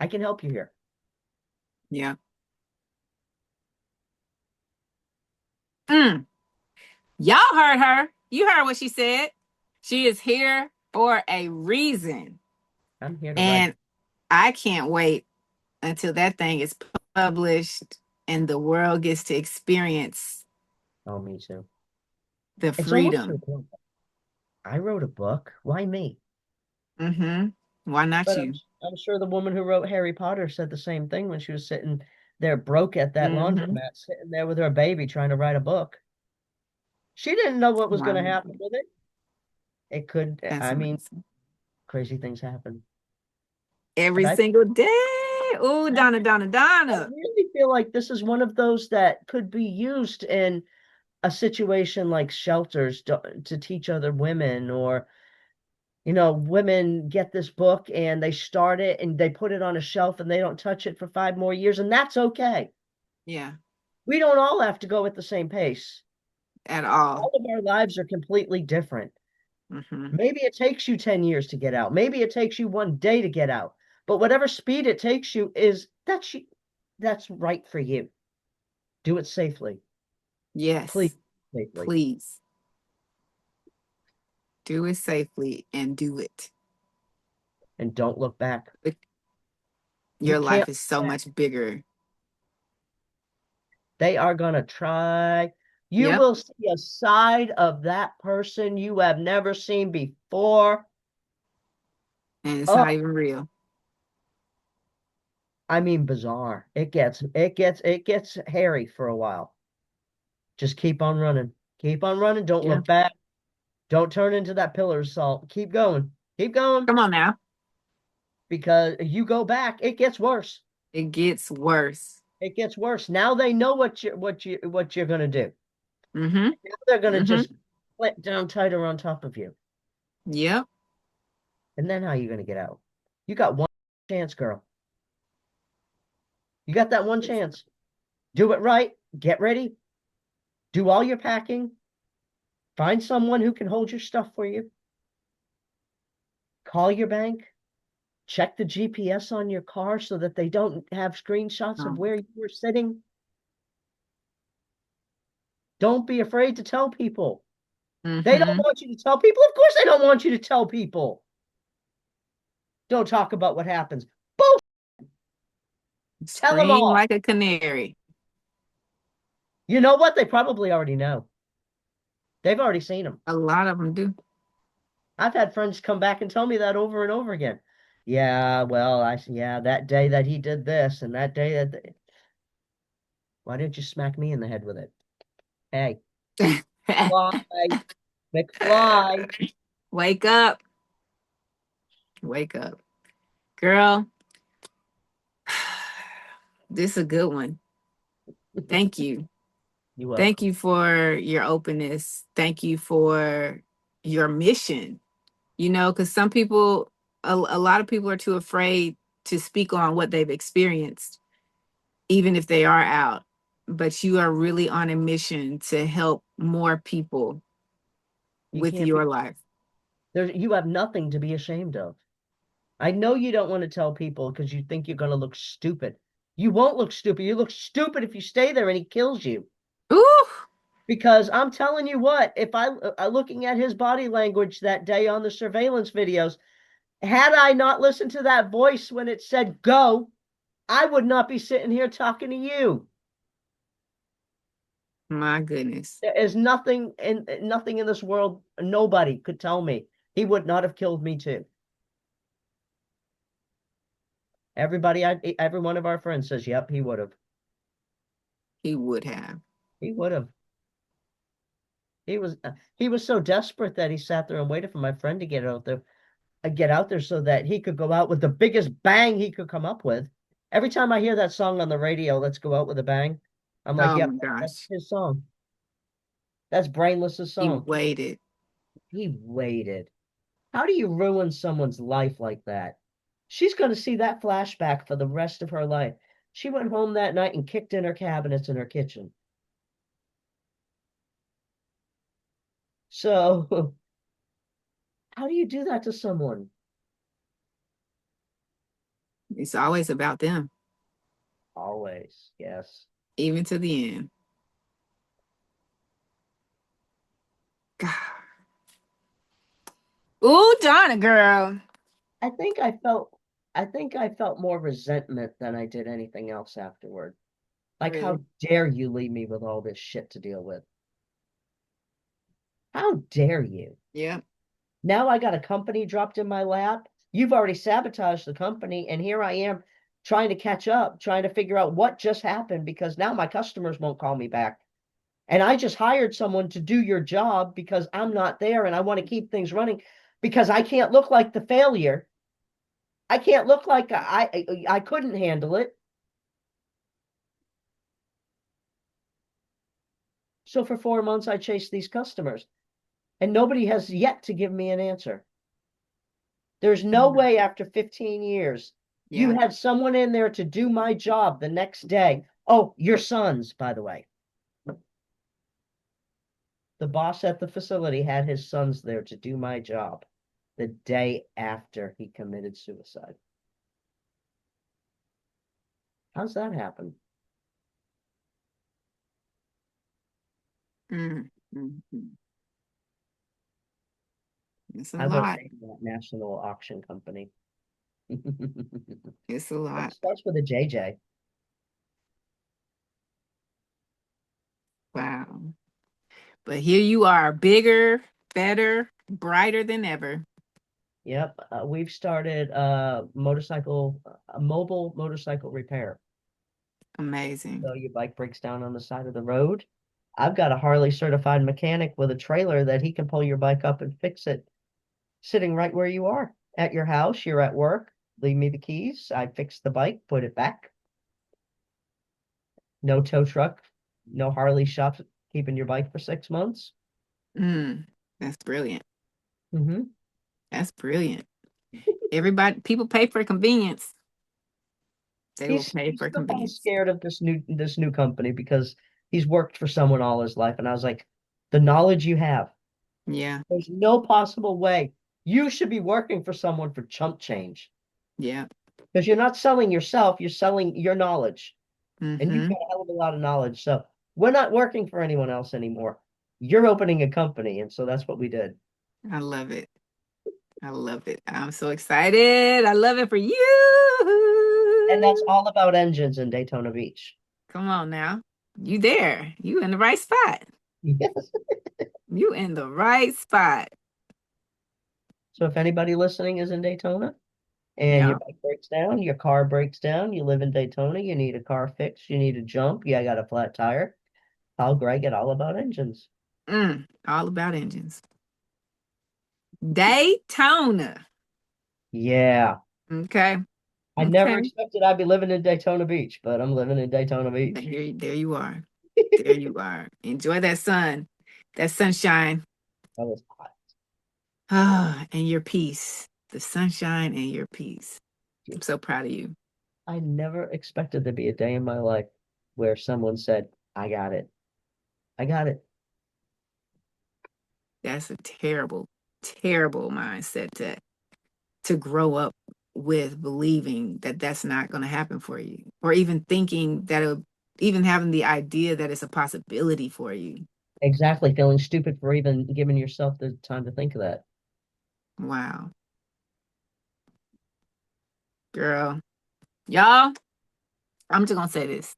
I can help you here. Yeah. Mm. Y'all heard her. You heard what she said. She is here for a reason. I'm here to And write. I can't wait until that thing is published and the world gets to experience Oh, me too. the It's almost to freedom. a point. I wrote a book. Why me? Mm-hmm. Why not But you? I'm sure the woman who wrote Harry Potter said the same thing when she was sitting there broke at that Mm-hmm. laundromat, sitting there with her baby trying to write a book. She didn't know what was going Wow. to happen with it. It could, That's I mean, amazing. crazy things happen. But Every single day. Oh, I Donna. really feel like this is one of those that could be used in a situation like shelters to teach other women, or Women get this book and they start it and they put it on a shelf and they don't touch it for 5 more years, and that's okay. Yeah. We don't all have to go at the same pace. At all. All of our lives are completely different. Mm-hmm. Maybe it takes you 10 years to get out. Maybe it takes you one day to get out. But whatever speed it takes you that's right for you. Do it safely. Yes. Please, safely. Please. Do it safely and do it. And don't look back. Your life can't is so look back. much bigger. They are going to try. You Yep. will see a side of that person you have never seen before. And it's Oh, not even real. I mean, bizarre. It gets hairy for a while. Just keep on running. Keep on running. Don't Yeah. look back. Don't turn into that pillar of salt. Keep going. Keep going. Come on now. Because you go back, it gets worse. It gets worse. It gets worse. Now they know what you're gonna do. Mm-hmm. Now they're gonna Mm-hmm. just clamp down tighter on top of you. Yep. And then how are you gonna get out? You got one chance, girl. You got that one chance. Do it right. Get ready. Do all your packing. Find someone who can hold your stuff for you. Call your bank. Check the GPS on your car so that they don't have screenshots of Oh. where you were sitting. Don't be afraid to tell people. They don't Mm-hmm. want you to tell people. Of course, they don't want you to tell people. Don't talk about what happens. Both. Tell them Scream all. like a canary. You know what? They probably already know. They've already seen them. A lot of them do. I've had friends come back and tell me that over and over again. Yeah, well, that day that he did this and that day that. Why didn't you smack me in the head with it? Hey, fly, McFly. Wake up. Wake up. Girl, this is a good one. Thank you. You welcome. Thank you for your openness. Thank you for your mission. Because some people, a lot of people are too afraid to speak on what they've experienced, even if they are out. But you are really on a mission to help more people You with can't be your life. there. You have nothing to be ashamed of. I know you don't want to tell people because you think you're going to look stupid. You won't look stupid. You look stupid if you stay there and he kills you. Ooh, Because I'm telling you what, if I looking at his body language that day on the surveillance videos, had I not listened to that voice when it said go, I would not be sitting here talking to you. my goodness. There is nothing in this world, nobody could tell me he would not have killed me too. Every one of our friends says, yep, he would have. He would have. He would have. He was so desperate that he sat there and waited for my friend to get out there so that he could go out with the biggest bang he could come up with. Every time I hear that song on the radio, Let's Go Out with a Bang, I'm like, Oh yep, my that's gosh. his song. That's Brainless's He song. waited. He waited. How do you ruin someone's life like that? She's going to see that flashback for the rest of her life. She went home that night and kicked in her cabinets in her kitchen. So, how do you do that to someone? It's always about them, Always, yes. even to the end. God. Ooh, Dawna, girl. I think I felt I think I felt more resentment than I did anything else afterward. Like, Really? how dare you leave me with all this shit to deal with? How dare you? Yeah. Now I got a company dropped in my lap. You've already sabotaged the company, and here I am trying to catch up, trying to figure out what just happened because now my customers won't call me back. And I just hired someone to do your job because I'm not there and I want to keep things running because I can't look like the failure. I can't look like I couldn't handle it. So for 4 months, I chased these customers and nobody has yet to give me an answer. There's no way after 15 years you Yeah. had someone in there to do my job the next day. Oh, your sons, by the way. The boss at the facility had his sons there to do my job the day after he committed suicide. How's that happen? Mm, mm, mm. It's a I will lot. say that national auction company. It It's a lot. starts with a JJ. Wow. But here you are, bigger, better, brighter than ever. Yep, we've started a mobile motorcycle repair. Amazing. So your bike breaks down on the side of the road. I've got a Harley certified mechanic with a trailer that he can pull your bike up and fix it sitting right where you are at your house. You're at work. Leave me the keys. I fix the bike, put it back. No tow truck, no Harley shop keeping your bike for 6 months. That's brilliant. Mm-hmm. That's brilliant. Everybody, people pay for convenience. They will pay He's for still kind of convenience. scared of this new company because he's worked for someone all his life. And I was like, the knowledge you have, Yeah. there's no possible way you should be working for someone for chump change. Yeah. Because you're not selling yourself, you're selling your knowledge. And you've Mm-hmm. got a hell of a lot of knowledge. So we're not working for anyone else anymore. You're opening a company. And so that's what we did. I love it. I love it. I'm so excited. I love it for you. And that's all about engines in Daytona Beach. Come on now. You there. You in the right spot. Yes. You in the right spot. So if anybody listening is in Daytona and Yeah. your bike breaks down, your car breaks down, you live in Daytona, you need a car fix, you need a jump, you got a flat tire, call Greg at All About Engines. All about engines. Daytona. Yeah. Okay. I never Okay. expected I'd be living in Daytona Beach, but I'm living in Daytona Beach. There you are. There you are. Enjoy that sun, that sunshine. That was hot. And your peace. The sunshine and your peace. I'm so proud of you. I never expected there to be a day in my life where someone said, I got it. I got it. That's a terrible, terrible mindset to grow up with, believing that that's not going to happen for you, or even thinking that even having the idea that it's a possibility for you. Exactly. Feeling stupid for even giving yourself the time to think of that. Wow. Girl. Y'all, I'm just going to say this.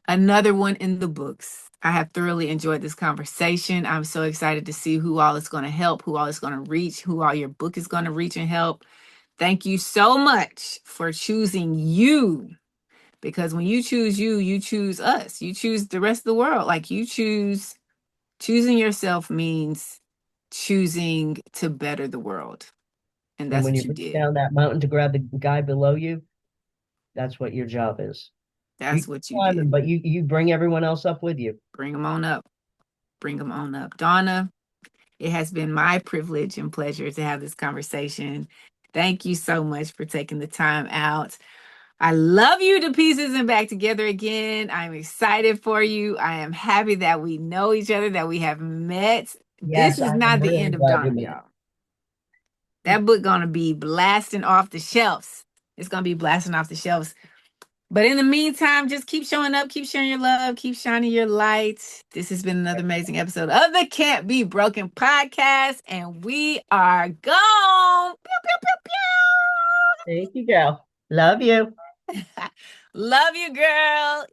Another one in the books. I have thoroughly enjoyed this conversation. I'm so excited to see who all is going to help, who all is going to reach, who all your book is going to reach and help. Thank you so much for choosing you, because when you choose you, you choose us. You choose the rest of the world. Like, choosing yourself means choosing to better the world. And And that's when what you you reach did. down that mountain to grab the guy below you, that's what your job is. You That's keep what you climbing, did. but you bring everyone else up with you. Bring them on up. Bring them on up. Dawna, it has been my privilege and pleasure to have this conversation. Thank you so much for taking the time out. I love you to pieces and back together again. I'm excited for you. I am happy that we know each other, that we have met. This Yes, is I am not the really end of glad you Dawna, met. y'all. That book gonna be blasting off the shelves. It's gonna be blasting off the shelves. But in the meantime, just keep showing up, keep sharing your love, keep shining your light. This has been another amazing episode of the Can't Be Broken podcast, and we are gone. Pew, pew, Thank you, girl. Love you. pew, pew. Love you, girl.